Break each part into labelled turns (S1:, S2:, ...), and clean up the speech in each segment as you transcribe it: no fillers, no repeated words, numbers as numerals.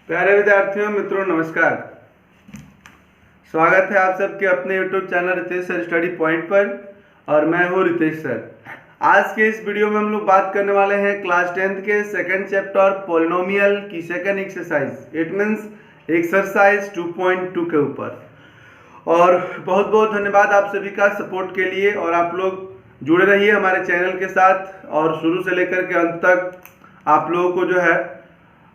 S1: प्यारे विद्यार्थियों मित्रों नमस्कार। स्वागत है आप सबके अपने YouTube channel Ritesh sir study point पर और मैं हूं रितेश सर। आज के इस वीडियो में हम लोग बात करने वाले हैं क्लास 10th के सेकंड चैप्टर पॉलिनोमियल की second exercise it means exercise 2.2 के ऊपर। और बहुत बहुत धन्यवाद आप सभी का सपोर्ट के लिए, और आप लोग जुड़े रहिए हमारे चैनल के साथ और शुरू से लेकर के अंत तक आप लोगों को जो है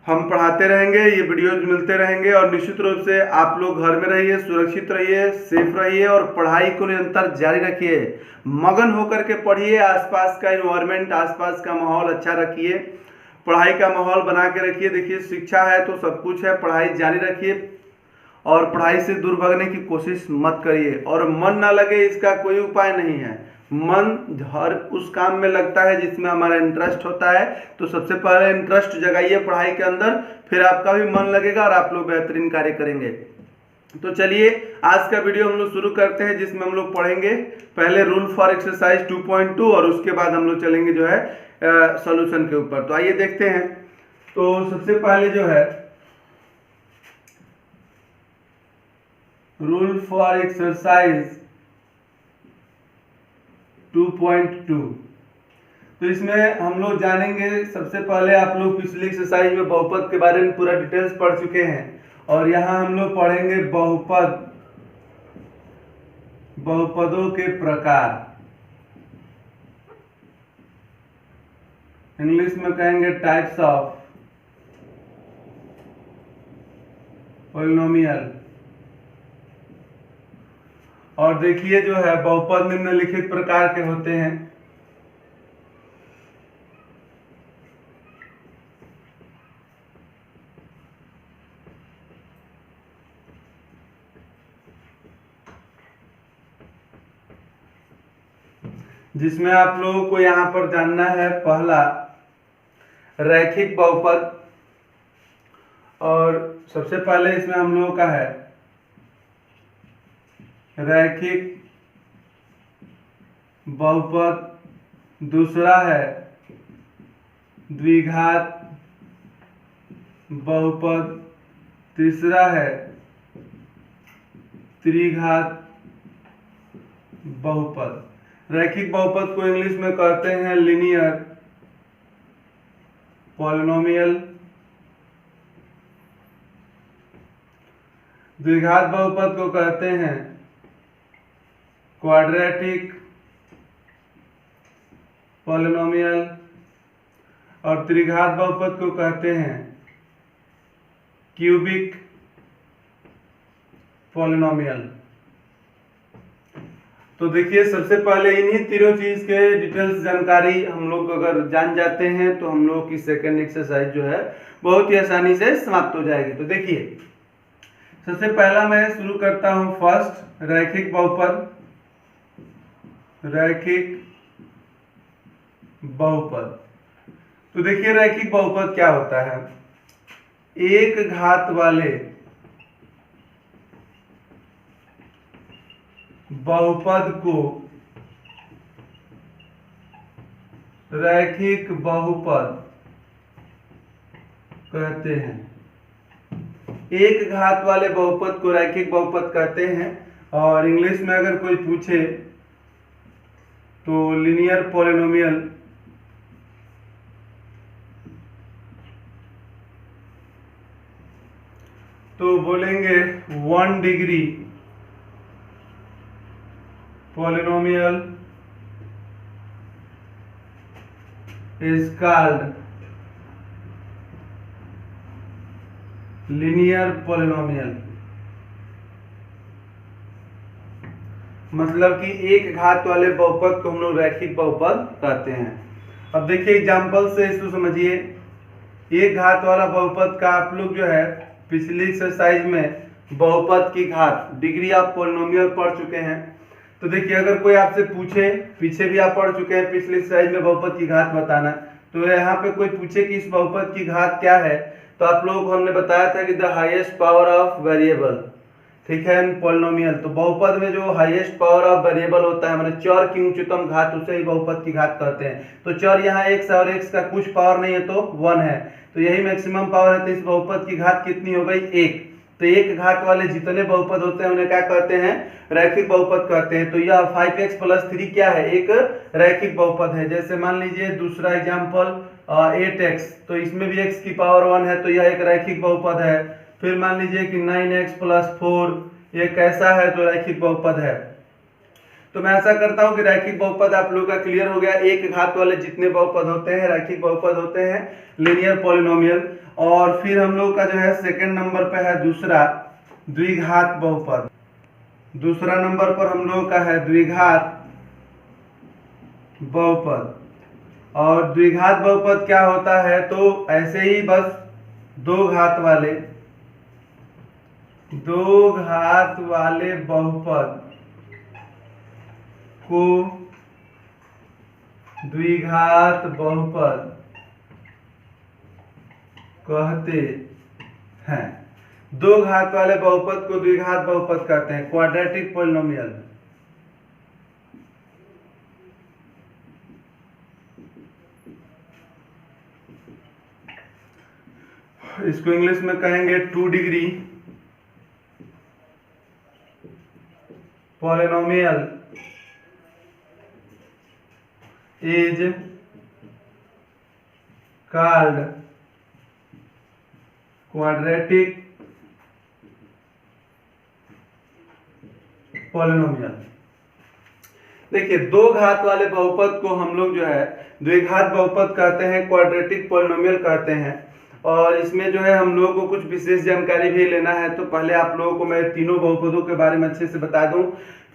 S1: हम पढ़ाते रहेंगे, ये वीडियोज मिलते रहेंगे। और निश्चित रूप से आप लोग घर में रहिए, सुरक्षित रहिए, सेफ रहिए और पढ़ाई को निरंतर जारी रखिए। मगन होकर के पढ़िए, आसपास का इन्वायरमेंट, आसपास का माहौल अच्छा रखिए, पढ़ाई का माहौल बना के रखिए। देखिए शिक्षा है तो सब कुछ है, पढ़ाई जारी रखिए और पढ़ाई से दूर भागने की कोशिश मत करिए। और मन ना लगे इसका कोई उपाय नहीं है। मन हर उस काम में लगता है जिसमें हमारा इंटरेस्ट होता है, तो सबसे पहले इंटरेस्ट जगाइए पढ़ाई के अंदर, फिर आपका भी मन लगेगा और आप लोग बेहतरीन कार्य करेंगे। तो चलिए आज का वीडियो हम लोग शुरू करते हैं, जिसमें हम लोग पढ़ेंगे पहले रूल फॉर एक्सरसाइज 2.2 और उसके बाद हम लोग चलेंगे जो है सॉल्यूशन के ऊपर। तो आइए देखते हैं। तो सबसे पहले जो है रूल फॉर एक्सरसाइज 2.2, तो इसमें हम लोग जानेंगे सबसे पहले, आप लोग पिछली एक्सरसाइज में बहुपद के बारे में पूरा डिटेल्स पढ़ चुके हैं और यहाँ हम लोग पढ़ेंगे बहुपदों के प्रकार। इंग्लिश में कहेंगे टाइप्स ऑफ पॉलिनोमियल। और देखिए जो है बहुपद निम्नलिखित प्रकार के होते हैं। जिसमें आप लोगों को यहां पर जानना है पहला रैखिक बहुपद, और सबसे पहले इसमें हम लोगों का है रैखिक बहुपद, दूसरा है द्विघात बहुपद, तीसरा है त्रिघात बहुपद। रैखिक बहुपद को इंग्लिश में कहते हैं लीनियर पॉलिनोमियल। द्विघात बहुपद को कहते हैं क्वाड्रेटिक पॉलिनोमियल और त्रिघात बहुपद को कहते हैं क्यूबिक पॉलिनोमियल। तो देखिए सबसे पहले इन्हीं तीनों चीज के डिटेल्स जानकारी हम लोग अगर जान जाते हैं तो हम लोग की सेकंड एक्सरसाइज जो है बहुत ही आसानी से समाप्त हो जाएगी। तो देखिए सबसे पहला मैं शुरू करता हूं फर्स्ट रैखिक बहुपद। रैखिक बहुपद, तो देखिए रैखिक बहुपद क्या होता है, एक घात वाले बहुपद को रैखिक बहुपद कहते हैं। एक घात वाले बहुपद को रैखिक बहुपद कहते हैं। और इंग्लिश में अगर कोई पूछे तो लीनियर पॉलिनोमियल तो बोलेंगे 1 degree polynomial is called linear polynomial. मतलब कि एक घात वाले बहुपद को हम लोग रैखिक बहुपद कहते हैं। अब देखिए एग्जांपल से इसको समझिए। एक घात वाला बहुपद का आप लोग जो है पिछली एक्सरसाइज में बहुपद की घात डिग्री ऑफ पॉलिनोमियल पढ़ चुके हैं। तो देखिए अगर कोई आपसे पूछे, पीछे भी आप पढ़ चुके हैं पिछली एक्सरसाइज में बहुपद की घात बताना, तो यहाँ पे कोई पूछे कि इस बहुपद की घात क्या है, तो आप लोगों को हमने बताया था कि the highest power of variable, ठीक है, पॉलिनोमियल। तो बहुपद में जो हाईएस्ट पावर ऑफ वेरिएबल होता है, माने चर की उच्चतम घात, उसे ही बहुपद की घात कहते हैं। तो चर यहाँ x और x का कुछ पावर नहीं है तो 1 है, तो यही मैक्सिमम पावर है। तो इस बहुपद की घात कितनी हो गई? 1। तो एक घात वाले जितने बहुपद होते हैं उन्हें क्या कहते हैं? रैखिक बहुपद कहते हैं। तो यह 5x + 3 क्या है? एक रैखिक बहुपद है। जैसे मान लीजिए दूसरा एग्जांपल 8x, तो इसमें भी x की पावर 1 है, तो यह एक रैखिक बहुपद है। फिर मान लीजिए कि 9x + 4, ये कैसा है? तो रैखिक बहुपद है। तो मैं ऐसा करता हूं कि रैखिक बहुपद आप लोगों का क्लियर हो गया। एक घात वाले जितने बहुपद होते हैं रैखिक बहुपद होते हैं, लीनियर पॉलिनोमियल। और फिर हम लोग का जो है सेकंड नंबर पे है दूसरा द्विघात बहुपद। दूसरा नंबर पर हम लोगों का है द्विघात बहुपद। और द्विघात बहुपद क्या होता है? तो ऐसे ही बस दो घात वाले बहुपद को द्विघात बहुपद कहते हैं। दो घात वाले बहुपद को द्विघात बहुपद कहते हैं, क्वाड्रेटिक पॉलिनोमियल। इसको इंग्लिश में कहेंगे 2 degree polynomial is called quadratic polynomial. देखिए, दो घात वाले बहुपद को हम लोग जो है द्विघात बहुपद कहते हैं, क्वाड्रेटिक पॉलिनोमियल कहते हैं। और इसमें जो है हम लोगों को कुछ विशेष जानकारी भी लेना है। तो पहले आप लोगों को मैं तीनों बहुपदों के बारे में अच्छे से बता दूं,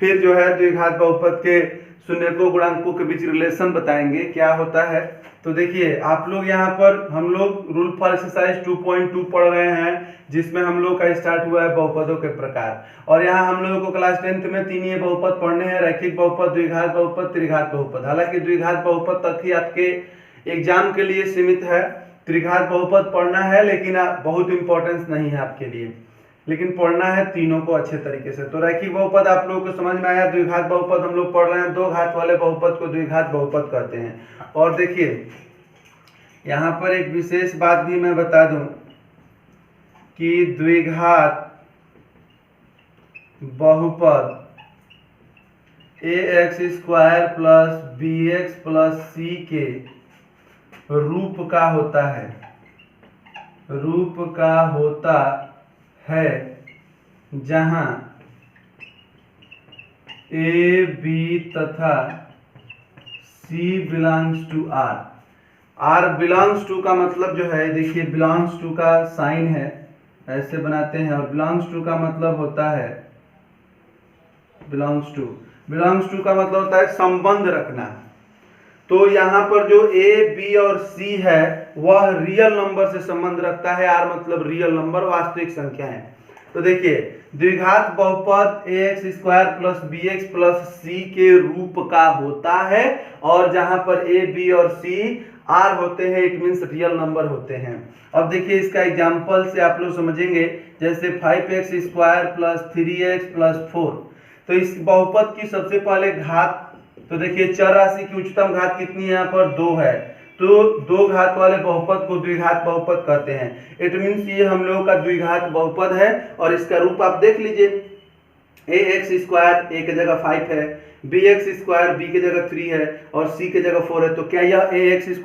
S1: फिर जो है द्विघात बहुपद के शून्यकों गुणांकों के बीच रिलेशन बताएंगे क्या होता है। तो देखिए, आप लोग यहाँ पर हम लोग रूल फॉर एक्सरसाइज 2.2 पढ़ रहे हैं, जिसमें हम लोग का स्टार्ट हुआ है बहुपदों के प्रकार। और यहाँ हम लोगों को क्लास 10th में 3 ये बहुपद पढ़ने हैं, रैखिक बहुपद, द्विघात बहुपद, त्रिघात बहुपद। हालांकि द्विघात बहुपद तक ही आपके एग्जाम के लिए सीमित है, त्रिघात बहुपद पढ़ना है लेकिन बहुत इंपॉर्टेंस नहीं है आपके लिए, लेकिन पढ़ना है तीनों को अच्छे तरीके से। तो रैखिक बहुपद आप लोगों को समझ में आया। द्विघात बहुपद हम लोग पढ़ रहे हैं, दो घात वाले बहुपद को द्विघात बहुपद कहते हैं। और देखिए, यहाँ पर एक विशेष बात भी मैं बता दूं कि द्विघात बहुपद ax² + bx + c के रूप का होता है, जहां a, b तथा c belongs to r। r belongs to का मतलब जो है, देखिए बिलोंग्स टू का साइन है, ऐसे बनाते हैं, और बिलोंग्स टू का मतलब होता है बिलोंग्स टू का मतलब होता है संबंध रखना। तो यहाँ पर जो a, b और c है वह रियल नंबर से संबंध रखता है। r मतलब रियल नंबर, वास्तविक संख्या है। तो देखिए, द्विघात बहुपद ax² + bx + c के रूप का होता है, और जहां पर a, b और c r होते हैं, इट मींस रियल नंबर होते हैं। अब देखिए, इसका एग्जांपल से आप लोग समझेंगे। जैसे 5x² + 3x + 4। तो इस बहुपद की सबसे पहले घात, तो देखिए चर राशि की उच्चतम घात कितनी है? यहाँ पर 2 है। तो दो घात वाले बहुपद को द्विघात बहुपद कहते हैं। इट मींस ये हम लोगों का द्विघात बहुपद है। और इसका रूप आप देख लीजिए, ax² a की जगह 5 है, bx² b की जगह 3 है, और c की जगह 4 है। तो क्या यह ax² +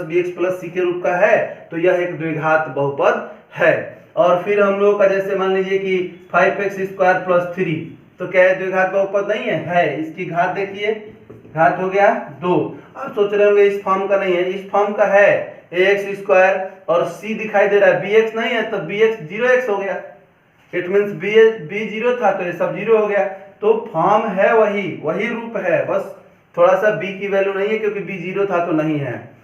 S1: bx + c के रूप का है? तो यह एक द्विघात बहुपद है। और फिर हम लोग का जैसे मान लीजिए कि 5x² + 3, तो क्या है द्विघात बहुपद? नहीं है। इसकी घात देखिए, घात हो गया 2। आप सोच रहे होंगे इस फॉर्म का नहीं है, इस फॉर्म का है। ax² और c दिखाई दे रहा है, bx नहीं है, तो bx 0x हो गया। इट मींस b 0 था तो ये सब 0 हो गया। तो फॉर्म है वही रूप है, बस थोड़ा सा b की वैल्यू नहीं है, क्योंकि b 0 था तो नहीं है,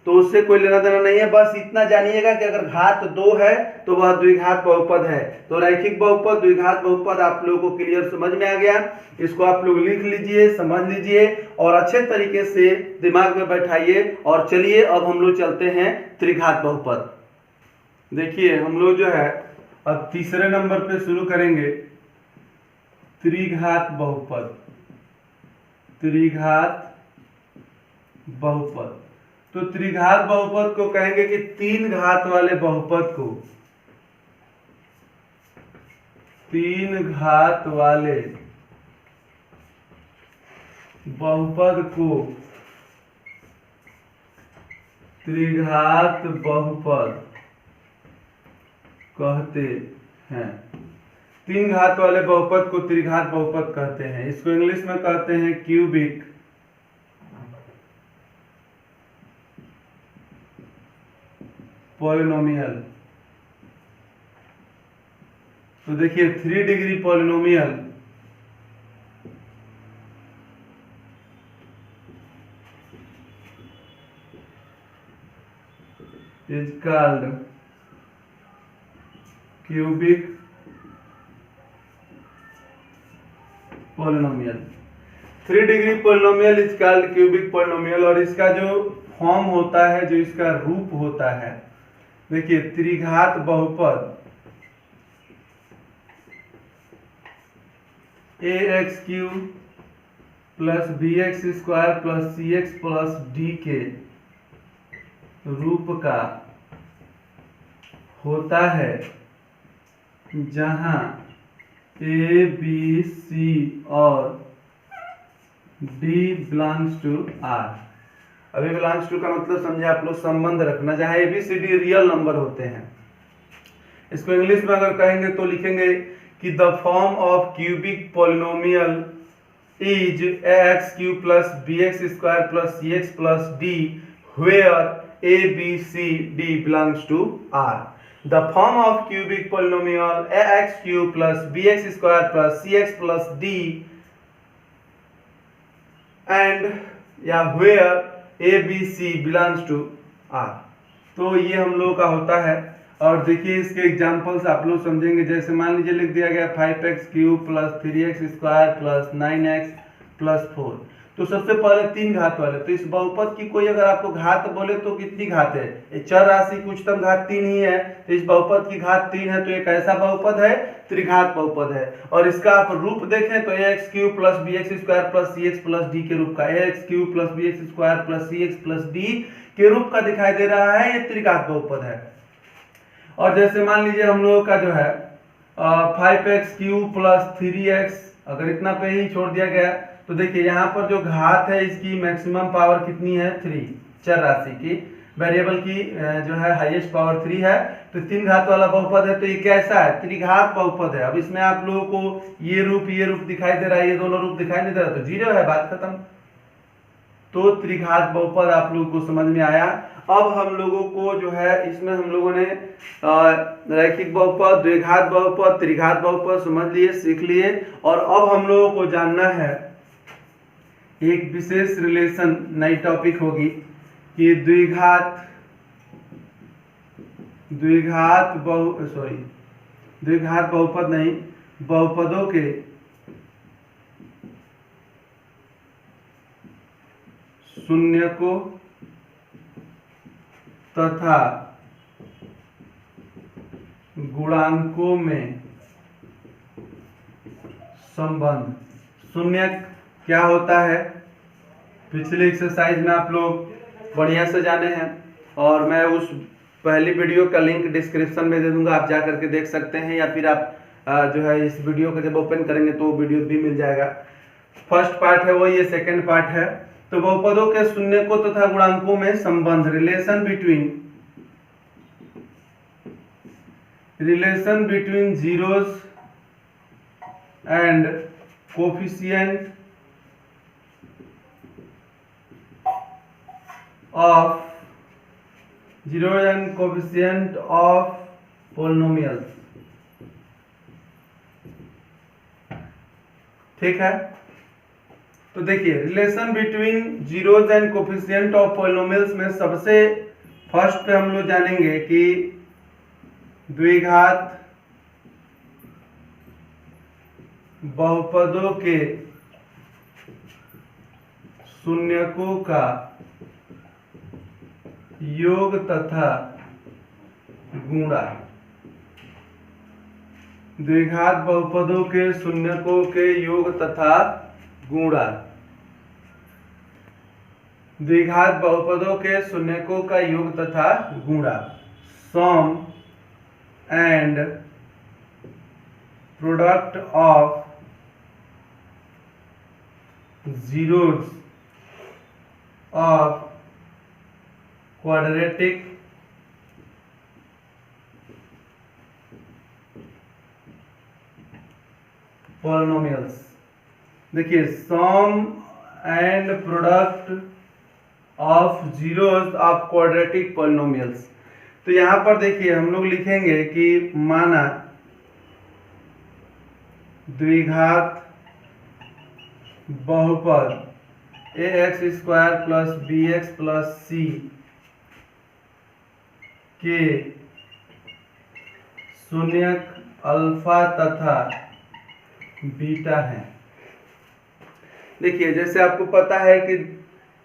S1: तो उससे कोई लेना देना नहीं है। बस इतना जानिएगा कि अगर घात 2 है तो वह द्विघात बहुपद है। तो रैखिक बहुपद, द्विघात बहुपद आप लोगों को क्लियर समझ में आ गया। इसको आप लोग लिख लीजिए, समझ लीजिए और अच्छे तरीके से दिमाग में बैठाइए। और चलिए अब हम लोग चलते हैं त्रिघात बहुपद। देखिए, हम लोग जो है अब तीसरे नंबर पे शुरू करेंगे त्रिघात बहुपद, त्रिघात बहुपद। तो त्रिघात बहुपद को कहेंगे कि तीन घात वाले बहुपद को, तीन घात वाले बहुपद को त्रिघात बहुपद कहते हैं। तीन घात वाले बहुपद को त्रिघात बहुपद कहते हैं। इसको इंग्लिश में कहते हैं क्यूबिक पॉलिनोमियल। तो देखिए 3 degree polynomial is called cubic polynomial। 3 degree polynomial is called cubic polynomial. और इसका जो फॉर्म होता है, जो इसका रूप होता है, देखिए त्रिघात बहुपद ax³ plus bx² plus cx plus d के रूप का होता है, जहां a, b, c और d बिलोंग्स टू r। अभी बिलोंग्स टू का मतलब समझे आप लोग, संबंध रखना, जहां a, b, c, d real number होते हैं। इसको इंग्लिश में अगर कहेंगे तो लिखेंगे कि the form of cubic polynomial is ax³ plus bx² plus cx plus d where a, b, c, d belongs to R। The form of cubic polynomial ax³ plus bx² plus cx plus d and where a, b, c belongs to R। तो ये हम लोगों का होता है। और देखिए इसके एग्जांपल्स आप लोग समझेंगे। जैसे मान लीजिए लिख दिया गया 5x³ plus 3x² plus 9x plus 4। तो सबसे पहले तीन घात वाले, तो इस बहुपद की कोई अगर आपको घात बोले तो कितनी घात है? ये चर राशि कुछतम घात 3 ही है, तो इस बहुपद की घात 3 है, तो एक ऐसा बहुपद है, त्रिघात बहुपद है। और इसका आप रूप देखें तो ax³ plus bx² plus cx plus d के रूप का, ax³ plus bx² plus cx plus d के रूप का दिखाई दे रहा है, ये त्रिघात बहुपद है। और जैसे मान लीजिए हम लोगों का जो है 5x³ प्लस 3x, अगर इतना पे ही छोड़ दिया गया तो देखिए यहाँ पर जो घात है इसकी मैक्सिमम पावर कितनी है? 3। चर राशि की, वेरिएबल की जो है हाईएस्ट पावर 3 है। तो तीन घात वाला बहुपद है, तो ये कैसा है? त्रिघात बहुपद है। अब इसमें आप लोगों को ये रूप दिखाई दे रहा है, ये दोनों रूप दिखाई नहीं दे रहा, तो जीरो है, बात खत्म। तो त्रिघात बहुपद आप लोगों को समझ में आया। अब हम लोगों को जो है इसमें हम लोगों ने रैखिक बहुपद, द्विघात बहुपद, त्रिघात बहुपद समझ लिए, सीख लिए। और अब हम लोगों को जानना है एक विशेष रिलेशन, नई टॉपिक होगी कि द्विघात बहुपद नहीं, बहुपदों के शून्यकों तथा गुणांकों में संबंध। शून्यक क्या होता है? पिछले एक्सरसाइज में आप लोग बढ़िया से जाने हैं, और मैं उस पहली वीडियो का लिंक डिस्क्रिप्शन में दे दूंगा, आप जा करके देख सकते हैं, या फिर आप जो है इस वीडियो को जब ओपन करेंगे तो वीडियो भी मिल जाएगा। फर्स्ट पार्ट है वो, ये सेकंड पार्ट है। तो बहुपदों के शून्यकों तथा गुणांकों में संबंध, relation between zeros and coefficient of polynomials. ठीक है, तो देखिए relation between zeros and coefficient of polynomials में सबसे फर्स्ट पे हम लोग जानेंगे कि द्विघात बहुपदों के शून्यकों का योग तथा गुणा। द्विघात बहुपदों के शून्यकों के योग तथा गुणा। द्विघात बहुपदों के शून्यकों का योग तथा गुणा। Sum and product of zeros of quadratic polynomials। देखिए sum and product of zeros of quadratic polynomials. तो यहां पर देखिए हम लोग लिखेंगे कि माना द्विघात बहुपद ax square plus bx plus c के शून्यक अल्फा तथा बीटा है। देखिए जैसे आपको पता है कि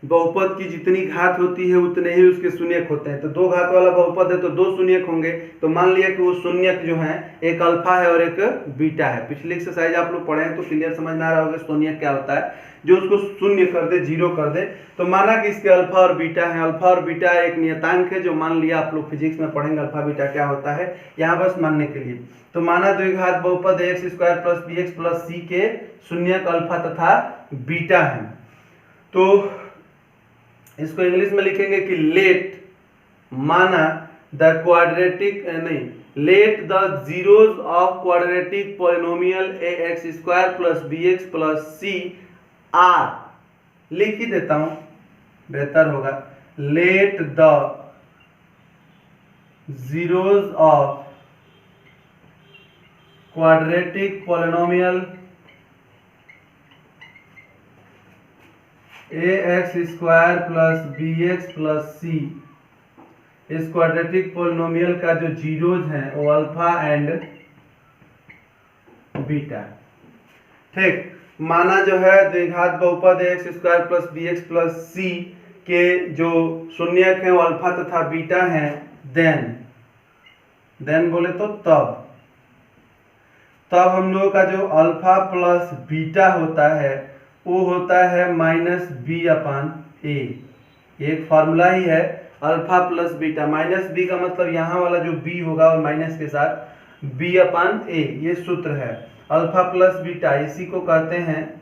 S1: बहुपद की जितनी घात होती है उतने ही उसके शून्यक होते हैं। तो दो घात वाला बहुपद है तो दो शून्यक होंगे। तो मान लिया कि वो शून्यक जो है एक अल्फा है और एक बीटा है। पिछली एक्सरसाइज आप लोग पढ़े हैं तो क्लियर समझ में आ रहा होगा शून्यक क्या होता है, जो उसको शून्य कर दे, जीरो कर दे। तो माना कि इसके अल्फा और बीटा है। अल्फा और बीटा एक नियतांक है जो मान लिया आप लोग फिजिक्स में पढ़ेंगे अल्फा बीटा क्या होता है, यहाँ बस मानने के लिए। तो माना द्विघात बहुपद x square plus B x plus c के शून्यक अल्फा तथा बीटा है। तो इसको इंग्लिश में लिखेंगे कि लेट माना the quadratic let the zeros of quadratic polynomial a x square plus B x plus c are. लिख ही देता हूं बेहतर होगा। Let the zeros of quadratic polynomial a x square plus B x plus c, इस quadratic polynomial का जो zeros हैं वो अल्फा एंड बीटा। ठीक, माना जो है द्विघात बहुपद x square plus B x plus c के जो शून्यक हैं वो अल्फा तथा बीटा हैं। देन बोले तो तब हम लोगों का जो अल्फा प्लस बीटा होता है वो होता है माइनस बी अपान ए। एक फार्मूला ही है alpha plus beta. Minus B का मतलब यहाँ वाला जो बी होगा और माइनस के साथ बी अपान ए, ये सूत्र है। अल्फा प्लस बीटा इसी को कहते हैं,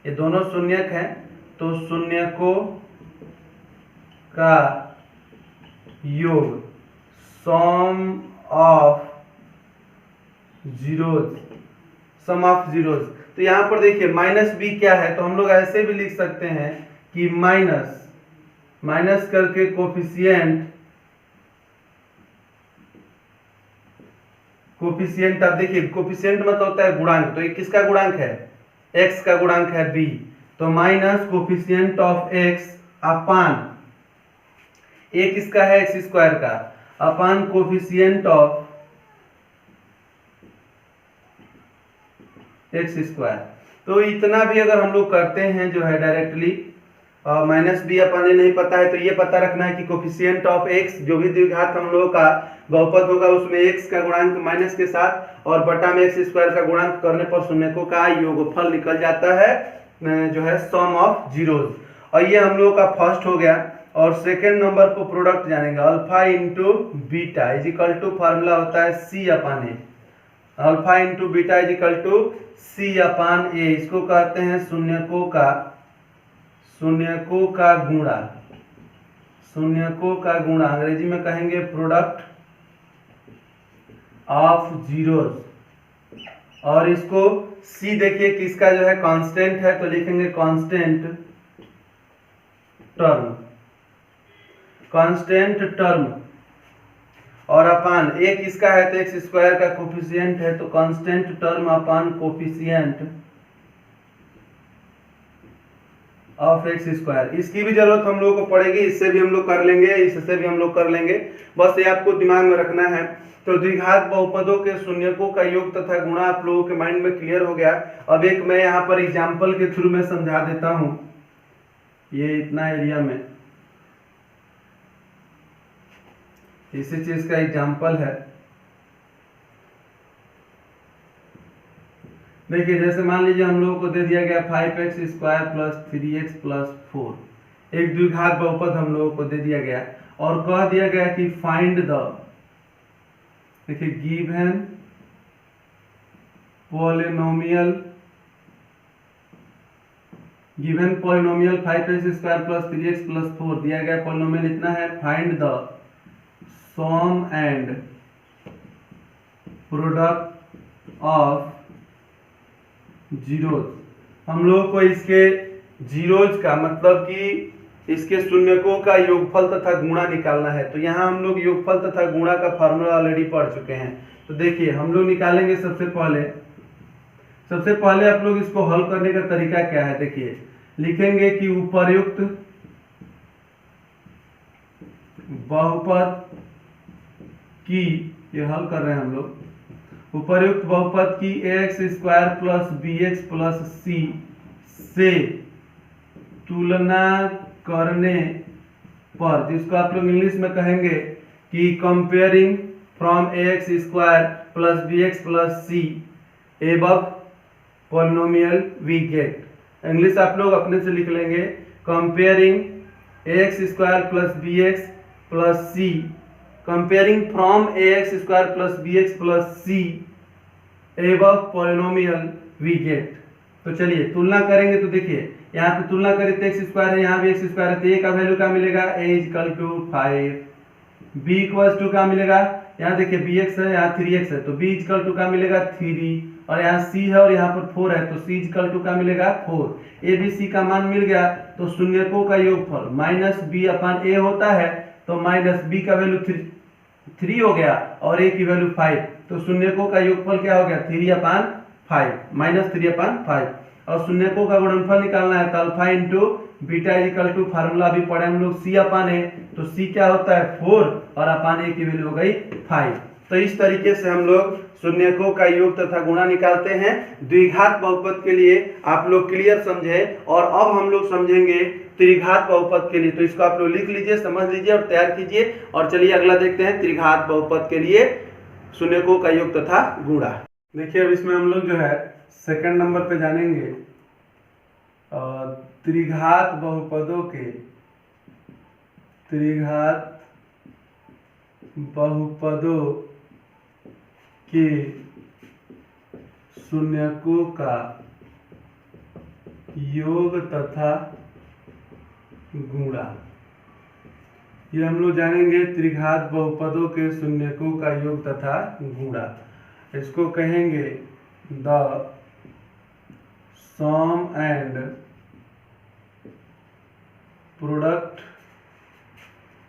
S1: ये दोनों शून्यक हैं तो शून्यकों का योग, sum of zeros, sum of zeros. तो यहां पर देखिए माइनस बी क्या है, तो हम लोग ऐसे भी लिख सकते हैं कि माइनस करके कोफिशिएंट। अब देखिए कोफिशिएंट मतलब होता है गुणांक, तो ये किसका गुणांक है, एक्स का गुणांक है बी। तो माइनस कोफिशिएंट ऑफ एक्स अपान ए किसका है, एक्स स्क्वायर का, अपान कोफिशिएंट ऑफ एक्स स्क्वायर। तो इतना भी अगर हम लोग करते हैं जो है डायरेक्टली, माइनस बी अपन ए नहीं पता है तो ये पता रखना है कि कोफिशिएंट ऑफ एक्स, जो भी द्विघात हम लोगों का बहुपद होगा उसमें एक्स का गुणांक माइनस के साथ और बटा में एक्स स्क्वायर का गुणांक करने पर शून्यकों का योगफल निकल जाता है जो है सम ऑफ जीरोज। और ये हम लोगों का फर्स्ट हो गया। और सेकेंड नंबर को प्रोडक्ट जानेंगे, alpha into beta is equal to formula होता है c upon A. Alpha into beta is equal to c upon a. इसको कहते हैं शून्यकों का गुणा, शून्यकों का गुणा अंग्रेजी में कहेंगे प्रोडक्ट ऑफ जीरोस। और इसको सी देखिए किसका जो है कांस्टेंट है, तो लिखेंगे कांस्टेंट टर्म। और अपान ए किसका है, तो एक्स स्क्वायर का कोफिशिएंट है, तो constant term upon coefficient of X square. इसकी भी जरूरत हम लोगों को पड़ेगी, इससे भी हम लोग कर लेंगे, इससे भी हम लोग कर लेंगे, बस ये आपको दिमाग में रखना है। तो द्विघात बहुपदों के शून्यकों का योग तथा गुणा आप लोगों के माइंड में क्लियर हो गया। अब एक मैं यहाँ पर एग्जाम्पल के थ्रू में समझा देता हूँ। ये इतना एरिया में इसी चीज का एग्जाम्पल है। देखिए जैसे मान लीजिए हम लोगों को दे दिया गया 5x square plus 3x plus 4, एक द्विघात बहुपद हम लोगों को दे दिया गया और कह दिया गया कि फाइंड द, देखिए given polynomial, given polynomial 5x square plus 3x plus 4 दिया गया पॉलिनोमियल इतना है, find the sum and product of zeros. हम लोग को इसके जीरोज का मतलब कि इसके शून्यकों का योगफल तथा गुणा निकालना है। तो यहाँ हम लोग योगफल तथा गुणा का फार्मूला ऑलरेडी पढ़ चुके हैं। तो देखिए हम लोग निकालेंगे सबसे पहले आप लोग इसको हल करने का तरीका क्या है, देखिए लिखेंगे कि उपर्युक्त बहुपद की, ये हल कर रहे हैं हम लोग, उपर्युक्त बहुपद की ax square plus bx plus c से तुलना करने पर, जिसको आप लोग इंग्लिश में कहेंगे कि comparing from ax square plus bx plus c above polynomial we get. English आप लोग अपने से लिख लेंगे, comparing ax square plus bx plus c, comparing from ax square plus bx plus c above polynomial we get. तो चलिए तुलना करेंगे, तो देखिए यहाँ पे तुलना करें तो एक्स स्क्वायर है, यहाँ भी एक्स स्क्वायर है, तो ए का वैल्यू क्या मिलेगा, a equal to 5, b equal to क्या मिलेगा, यहाँ देखिए bx है, यहाँ 3x है, तो b इक्वल टू क्या मिलेगा 3, और यहाँ c है और यहाँ पर 4 है, तो c इक्वल टू क्या मिलेगा 4। ए बी सी का मान मिल गया, तो शून्यकों का योगफल माइनस बी अपान ए होता है, तो माइनस बी का वैल्यू 3 हो गया और ए की वैल्यू 5, तो शून्यकों का योगफल क्या हो गया 3/5, माइनस 3/5। और शून्यकों का गुणनफल निकालना है, तो alpha into beta equal to formula भी पढ़े हम लोग c अपान ए, तो c क्या होता है 4 और अपान ए की वैल्यू हो गई 5। तो इस तरीके से हम लोग शून्यकों का योग तथा गुणा निकालते हैं द्विघात बहुपद के लिए। आप लोग क्लियर समझे, और अब हम लोग समझेंगे त्रिघात बहुपद के लिए। तो इसको आप लोग लिख लीजिए, समझ लीजिए और तैयार कीजिए। और चलिए अगला देखते हैं त्रिघात बहुपद के लिए शून्यकों का योग तथा गुणा। देखिए अब इसमें हम लोग जो है सेकंड नंबर पे जानेंगे त्रिघात बहुपदों के, त्रिघात बहुपदों के शून्यकों का योग तथा गुणा। ये हम लोग जानेंगे त्रिघात बहुपदों के शून्यकों का योग तथा गुणा। इसको कहेंगे the sum and product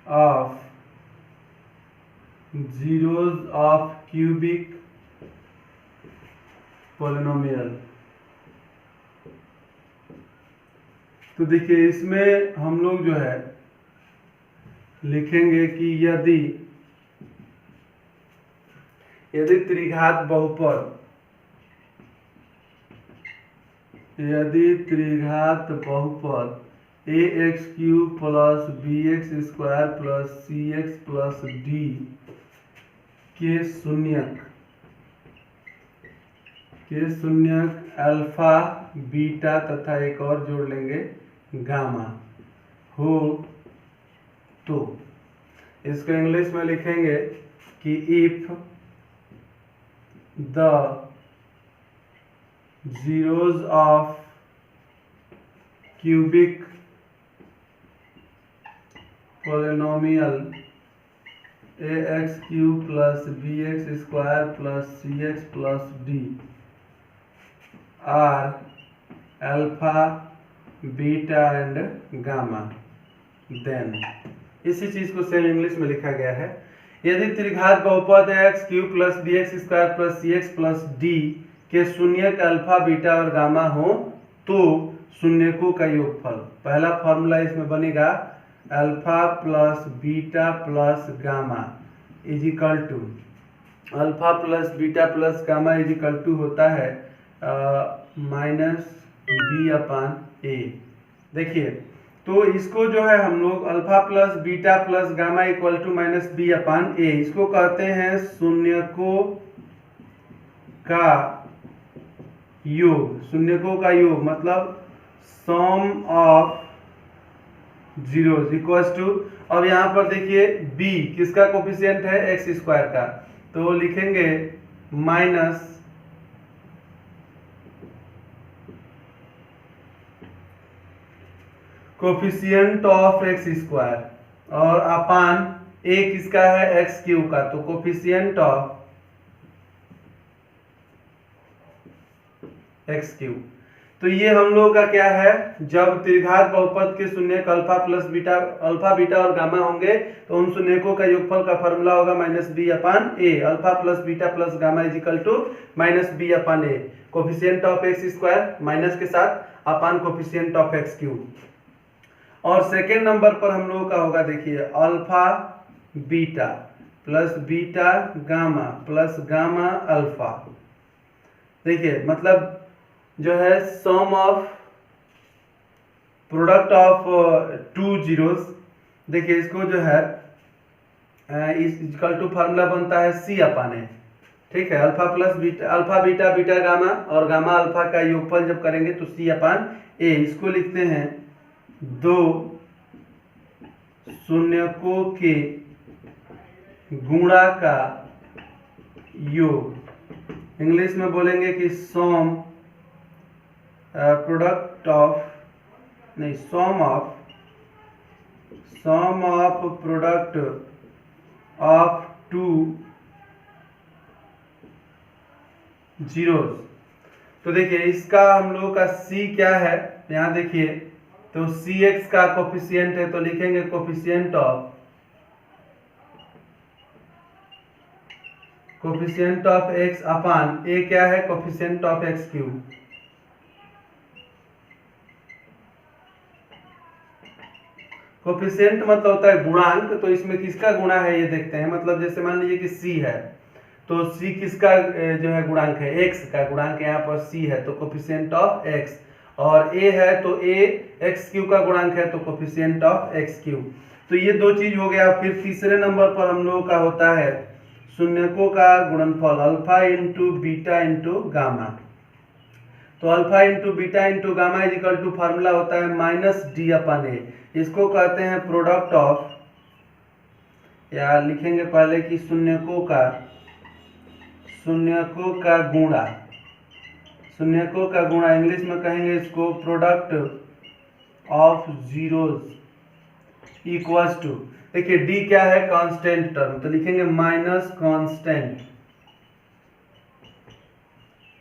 S1: of zeros of cubic polynomial. तो देखिए इसमें हम लोग जो है लिखेंगे कि यदि त्रिघात बहुपद, यदि त्रिघात बहुपद ax cube plus bx square plus cx plus d के शून्यक अल्फा बीटा तथा एक और जोड़ लेंगे गामा हो, तो इसको इंग्लिश में लिखेंगे कि if the zeros of cubic polynomial ax cube plus bx square plus cx plus d are alpha beta and gamma, then इसी चीज को सेम इंग्लिश में लिखा गया है। यदि त्रिघात बहुपद x cube plus bx square plus cx plus d के शून्यक अल्फा बीटा और गामा हो, तो शून्यकों का योगफल, पहला फॉर्मूला इसमें बनेगा alpha plus beta plus gamma is equal to, alpha plus beta plus gamma is equal to होता है माइनस बी अपान ए। देखिए तो इसको जो है हम लोग alpha plus beta plus gamma equal to minus B upon a, इसको कहते हैं शून्यकों का योग, शून्यकों का योग मतलब सम ऑफ जीरोस इक्वल्स टू, अब यहाँ पर देखिए b किसका कोफिशिएंट है, एक्स स्क्वायर का, तो लिखेंगे minus coefficient of X square और अपान a किसका है, एक्स क्यूब का, तो कोफिशिएंट ऑफ एक्स क्यूब। तो ये हम लोगों का क्या है, जब त्रिघात बहुपद के शून्यक अल्फा बीटा और गामा होंगे तो उन शून्यकों का योगफल का फॉर्मूला होगा minus B upon A, alpha plus beta plus gamma is equal to minus B upon A, coefficient of X square minus के साथ upon coefficient of X cube. और सेकेंड नंबर पर हम लोगों का होगा देखिए alpha beta gamma plus gamma alpha. देखिए मतलब जो है sum of product of two zeros, देखिए इसको जो है इक्वल टू फार्मूला बनता है सी अपान ए, ठीक है, अल्फा बीटा गामा और गामा अल्फा का योगफल जब करेंगे तो सी अपान ए, इसको लिखते हैं दो शून्यकों के गुणा का योग, इंग्लिश में बोलेंगे कि सम प्रोडक्ट ऑफ नहीं sum of product of two zeros. तो देखिए इसका हम लोगों का c क्या है, यहाँ देखिए तो cx का कोफिशिएंट है तो लिखेंगे coefficient of x upon a क्या है, coefficient of X cube. Coefficient मतलब होता है गुणांक, तो इसमें किसका गुणा है ये देखते हैं, मतलब जैसे मान लीजिए कि c है तो c किसका जो है गुणांक है, x का गुणांक यहाँ पर c है तो कोफिशिएंट ऑफ x, और a है तो a एक्स क्यूब का गुणांक है तो कोफिशिएंट ऑफ एक्स क्यूब। तो ये दो चीज हो गया। फिर तीसरे नंबर पर हम लोगों का होता है शून्यकों का गुणनफल alpha into beta into gamma, तो alpha into beta into gamma is equal to formula होता है माइनस डी अपान ए, इसको कहते हैं प्रोडक्ट ऑफ, या लिखेंगे पहले कि शून्यकों का गुणा, इंग्लिश में कहेंगे इसको product of zeros equals to, देखिए डी क्या है, कांस्टेंट टर्म, तो लिखेंगे माइनस कांस्टेंट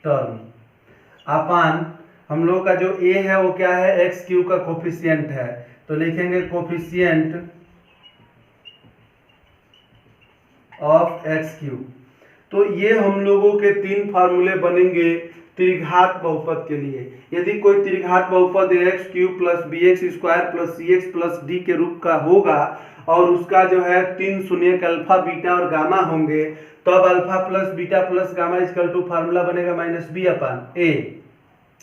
S1: टर्म अपान हम लोग का जो a है वो क्या है, एक्स क्यूब का कोफिशिएंट है तो लिखेंगे कोफिशिएंट ऑफ एक्स क्यूब। तो ये हम लोगों के तीन फार्मूले बनेंगे त्रिघात बहुपद के लिए। यदि कोई त्रिघात बहुपद x cube plus B x square plus c x plus d के रूप का होगा और उसका जो है तीन शून्यक अल्फा बीटा और गामा होंगे, तब alpha plus beta plus gamma equal to formula बनेगा माइनस बी अपान ए,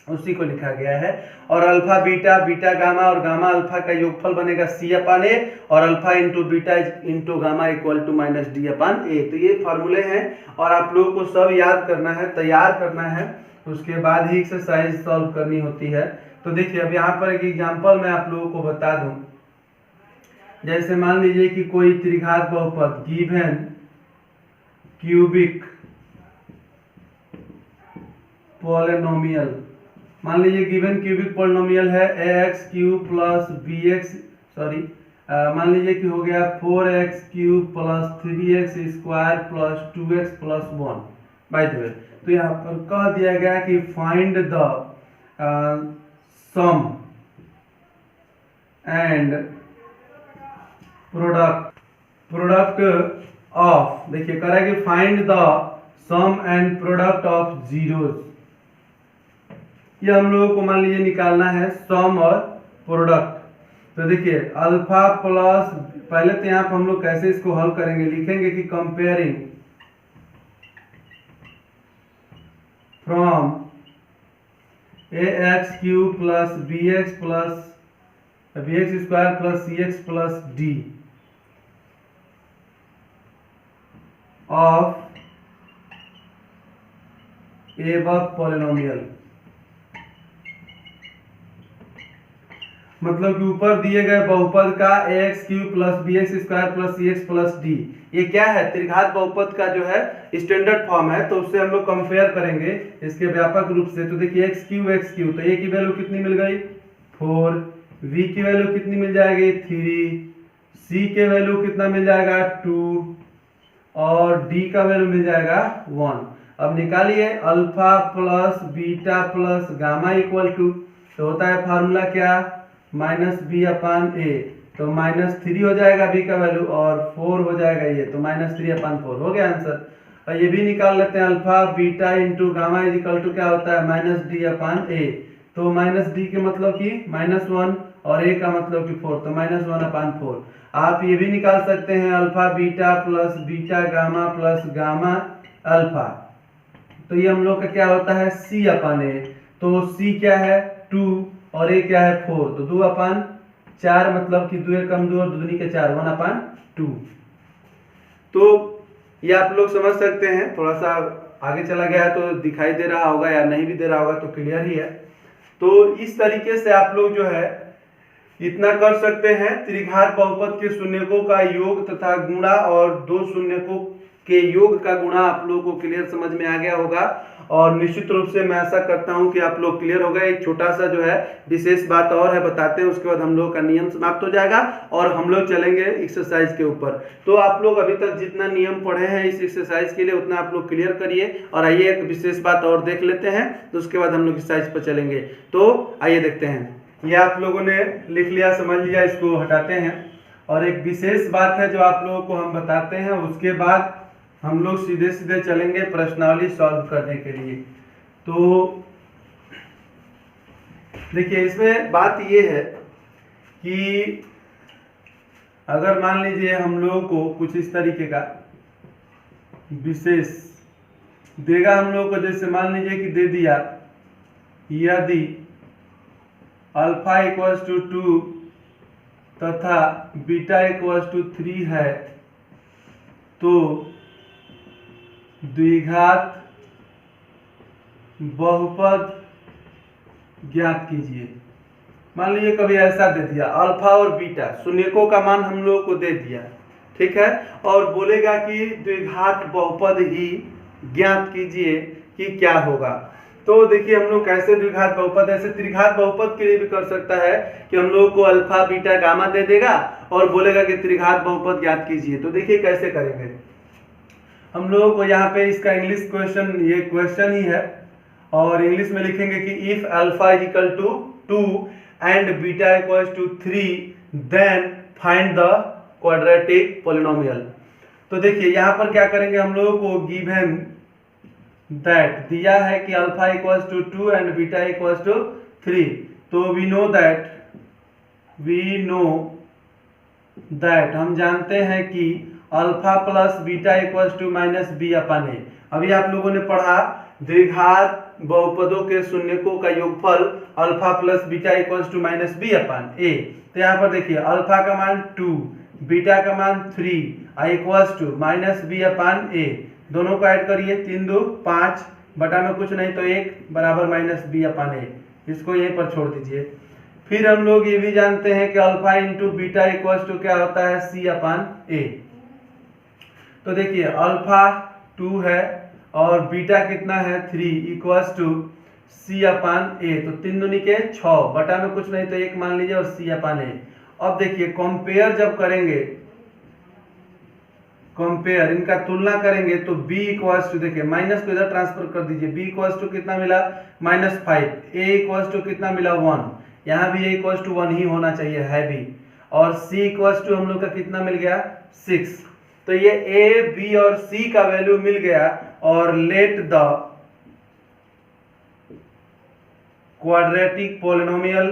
S1: उसी को लिखा गया है। और अल्फा बीटा गामा और गामा अल्फा का योगफल बनेगा सी अपान ए, और alpha into beta into gamma equal to minus D upon a. तो ये फार्मूले हैं और आप लोगों को सब याद करना है, तैयार करना है, उसके बाद ही एक्सरसाइज सॉल्व करनी होती है। तो देखिए अब यहाँ पर एक एग्जांपल मैं आप लोगों को बता दूं, जैसे मान लीजिए कि कोई त्रिघात बहुपद गिवन क्यूबिक पॉलिनोमियल, मान लीजिए गिवन क्यूबिक पॉलिनोमियल है ax क्यूब प्लस bx, मान लीजिए कि हो गया 4x cube plus 3x square plus 2x plus 1 by the way. तो यहाँ पर कह दिया गया कि find the sum and product of, देखिए कह रहा है कि find the sum and product of zeros. ये हम लोगों को मान लीजिए निकालना है सम और प्रोडक्ट। तो देखिए अल्फा प्लस, पहले तो यहाँ पर हम लोग कैसे इसको हल करेंगे, लिखेंगे कि comparing from ax cube plus bx square plus cx plus d of above polynomial. मतलब कि ऊपर दिए गए बहुपद का ax cube plus B x square plus c x plus d, ये क्या है, त्रिघात बहुपद का जो है स्टैंडर्ड फॉर्म है। तो उससे हम लोग कंपेयर करेंगे इसके व्यापक रूप से। तो देखिए एक्स क्यूब, तो ए की वैल्यू कितनी मिल गई 4, v की वैल्यू कितनी मिल जाएगी 3, c के वैल्यू कितना मिल जाएगा 2 और d का वैल्यू मिल जाएगा 1। अब निकालिए alpha plus beta plus gamma equal to, तो होता है फार्मूला क्या, माइनस बी अपान ए, तो -3 हो जाएगा बी का वैल्यू और 4 हो जाएगा ये, तो -3/4 हो गया आंसर। और ये भी निकाल लेते हैं, alpha beta into gamma is equal to क्या होता है -d/a, तो -d के मतलब कि -1 और a का मतलब कि 4, तो -1/4। आप ये भी निकाल सकते हैं alpha beta plus beta gamma plus gamma alpha, तो ये हम लोग का क्या होता है c/a, तो c क्या है 2 और a क्या है 4, तो 2/4 मतलब कि 2 कम 2 और 2 दूनी के 4, 1/2। तो ये आप लोग समझ सकते हैं, थोड़ा सा आगे चला गया है तो दिखाई दे रहा होगा या नहीं भी दे रहा होगा तो क्लियर ही है। तो इस तरीके से आप लोग जो है इतना कर सकते हैं, त्रिघात बहुपद के शून्यकों का योग तथा गुणा और दो शून्यकों के योग का गुणा आप लोगों को क्लियर समझ में आ गया होगा। और निश्चित रूप से मैं ऐसा करता हूं कि आप लोग क्लियर हो गए। एक छोटा सा जो है विशेष बात और है, बताते हैं, उसके बाद हम लोग का नियम समाप्त हो जाएगा और हम लोग चलेंगे एक्सरसाइज के ऊपर। तो आप लोग अभी तक जितना नियम पढ़े हैं इस एक्सरसाइज के लिए उतना आप लोग क्लियर करिए। और आइए एक विशेष बात और देख लेते हैं, तो उसके बाद हम लोग एक्सरसाइज पर चलेंगे। तो आइए देखते हैं, ये आप लोगों ने लिख लिया, समझ लिया, इसको हटाते हैं। और एक विशेष बात है जो आप लोगों को हम बताते हैं, उसके बाद हम लोग सीधे सीधे चलेंगे प्रश्नावली सॉल्व करने के लिए। तो देखिए इसमें बात ये है कि अगर मान लीजिए हम लोगों को कुछ इस तरीके का विशेष देगा हम लोगों को, जैसे मान लीजिए कि दे दिया यदि अल्फा इक्वल्स टू 2 तथा बीटा इक्वल्स टू 3 है तो द्विघात बहुपद ज्ञात कीजिए। मान लीजिए कभी ऐसा दे दिया अल्फा और बीटा शून्यकों का मान हम लोगों को दे दिया, ठीक है, और बोलेगा कि द्विघात बहुपद ही ज्ञात कीजिए कि क्या होगा। तो देखिए हम लोग कैसे द्विघात बहुपद, ऐसे त्रिघात बहुपद के लिए भी कर सकता है कि हम लोग को अल्फा बीटा गामा दे देगा और बोलेगा कि त्रिघात बहुपद ज्ञात कीजिए। तो देखिए कैसे करेंगे हम लोगों को, यहाँ पे इसका इंग्लिश क्वेश्चन, ये क्वेश्चन ही है और इंग्लिश में लिखेंगे कि if alpha is equal to 2 and beta equals to 3 then find the quadratic polynomial. तो देखिए यहाँ पर क्या करेंगे, हम लोगों को गिवन दैट दिया है कि alpha equals to 2 and beta equals to 3, तो वी नो दैट हम जानते हैं कि alpha plus beta equals to -b/a। अभी आप लोगों ने पढ़ा द्विघात बहुपदों के शून्यकों का योगफल alpha plus beta equals to -b/a। तो यहाँ पर देखिए अल्फा का मान 2, बीटा का मान 3 इक्वल्स टू -b/a, दोनों को ऐड करिए, 3 2 5 बटा में कुछ नहीं तो 1 बराबर -b/a, इसको यहीं पर छोड़ दीजिए। फिर हम लोग ये भी जानते हैं कि alpha into beta equals to क्या होता है c/a। तो देखिए अल्फा 2 है और बीटा कितना है 3 इक्वल्स टू c/a, तो 3 दूनी के 6 बटा में कुछ नहीं तो 1 मान लीजिए और c/a। अब देखिए कंपेयर जब करेंगे, कंपेयर इनका तुलना करेंगे तो b इक्वल्स टू, देखिए माइनस को इधर ट्रांसफर कर दीजिए, b इक्वल्स टू कितना मिला -5, a इक्वल्स टू कितना मिला 1, यहाँ भी a इक्वल्स टू 1 ही होना चाहिए, है भी, और c इक्वल्स टू हम लोग का कितना मिल गया 6। तो ये a b और c का वैल्यू मिल गया और लेट द क्वाड्रेटिक पॉलिनोमियल,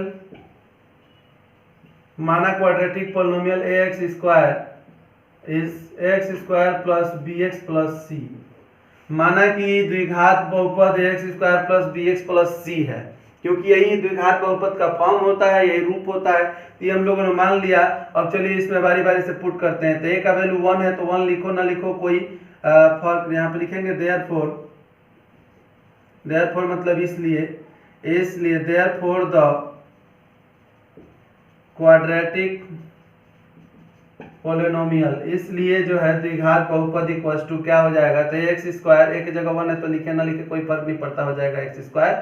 S1: माना quadratic polynomial ax square is x square plus bx plus c, माना कि द्विघात बहुपद ax square plus bx plus c है, क्योंकि यही द्विघात बहुपद का फॉर्म होता है, यही रूप होता है। ये हम लोगों ने मान लिया। अब चलिए इसमें बारी बारी से पुट करते हैं। तो a का वैल्यू 1 है तो 1 लिखो ना लिखो कोई फर्क, यहाँ पे लिखेंगे देयरफॉर मतलब इसलिए देयरफॉर द क्वाड्रेटिक पॉलिनोमियल, इसलिए जो है द्विघात बहुपद इक्वल टू क्या हो जाएगा, तो एक्स स्क्वायर, एक जगह 1 है तो लिखे ना लिखे कोई फर्क नहीं पड़ता, हो जाएगा X square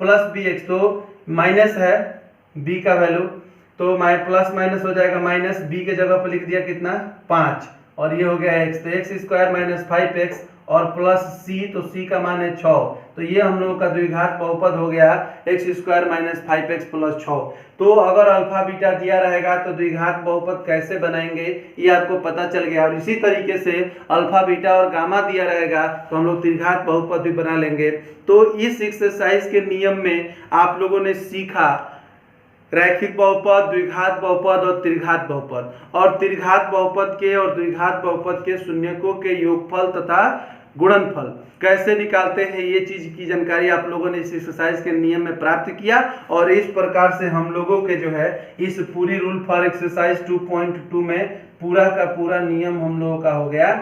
S1: plus B X, तो माइनस है बी का वैल्यू, तो प्लस माइनस हो जाएगा माइनस, बी के जगह पर लिख दिया कितना 5 और ये हो गया एक्स, तो एक्स स्क्वायर माइनस 5x और प्लस सी, तो सी का मान है 6, तो ये हम लोगों का द्विघात बहुपद हो गया x square minus 5x plus 6। तो अगर अल्फा बीटा दिया रहेगा तो द्विघात बहुपद कैसे बनाएंगे ये आपको पता चल गया, और इसी तरीके से अल्फा बीटा और गामा दिया रहेगा तो हम लोग त्रिघात बहुपद भी बना लेंगे। तो इस एक्सरसाइज के नियम में आप लोगों ने सीखा रैखिक बहुपद, द्विघात बहुपद और त्रिघात बहुपद, और त्रिघात बहुपद के और द्विघात बहुपद के शून्यकों के योगफल तथा गुणनफल कैसे निकालते हैं, ये चीज की जानकारी आप लोगों ने इस एक्सरसाइज के नियम में प्राप्त किया, और इस प्रकार से हम लोगों के जो है इस पूरी रूल फॉर एक्सरसाइज 2.2 में पूरा का पूरा नियम हम लोगों का हो गया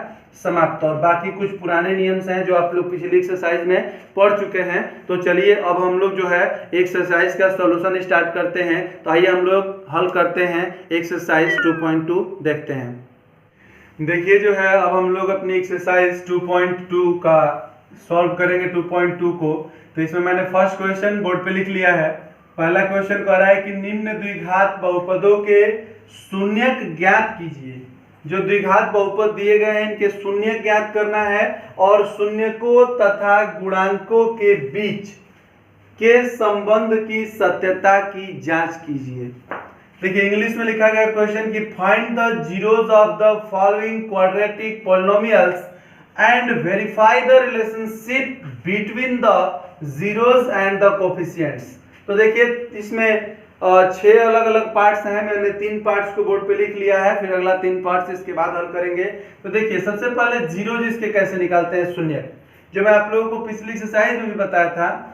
S1: समाप्त। और बाकी कुछ पुराने नियम्स हैं जो आप लोग पिछली एक्सरसाइज में पढ़ चुके हैं। तो चलिए अब हम लोग जो है एक्सरसाइज का सॉल्यूशन स्टार्ट करते हैं। तो आइए हम लोग हल करते हैं एक्सरसाइज 2.2 देखते हैं। देखिए जो है अब हम लोग अपनी एक्सरसाइज 2.2 का सॉल्व करेंगे 2.2 को। तो इसमें मैंने फर्स्ट क्वेश्चन बोर्ड पे लिख लिया है। पहला क्वेश्चन कह रहा है कि निम्न द्विघात बहुपदों के शून्यक ज्ञात कीजिए। जो द्विघात बहुपद दिए गए हैं इनके शून्य ज्ञात करना है और शून्यकों तथा गुणांकों के बीच के संबंध की सत्यता की जांच कीजिए। देखिए इंग्लिश में लिखा गया क्वेश्चन कि find the zeros of the following quadratic polynomials and verify the relationship between the zeros and the coefficients. तो देखिए इसमें 6 अलग अलग पार्ट्स हैं, मैंने 3 पार्ट्स को बोर्ड पे लिख लिया है, फिर अगला 3 पार्ट्स इसके बाद हल करेंगे। तो देखिए सबसे पहले जीरो जिसके कैसे निकालते हैं शून्य, जो मैं आप लोगों को पिछली एक्सरसाइज में भी बताया था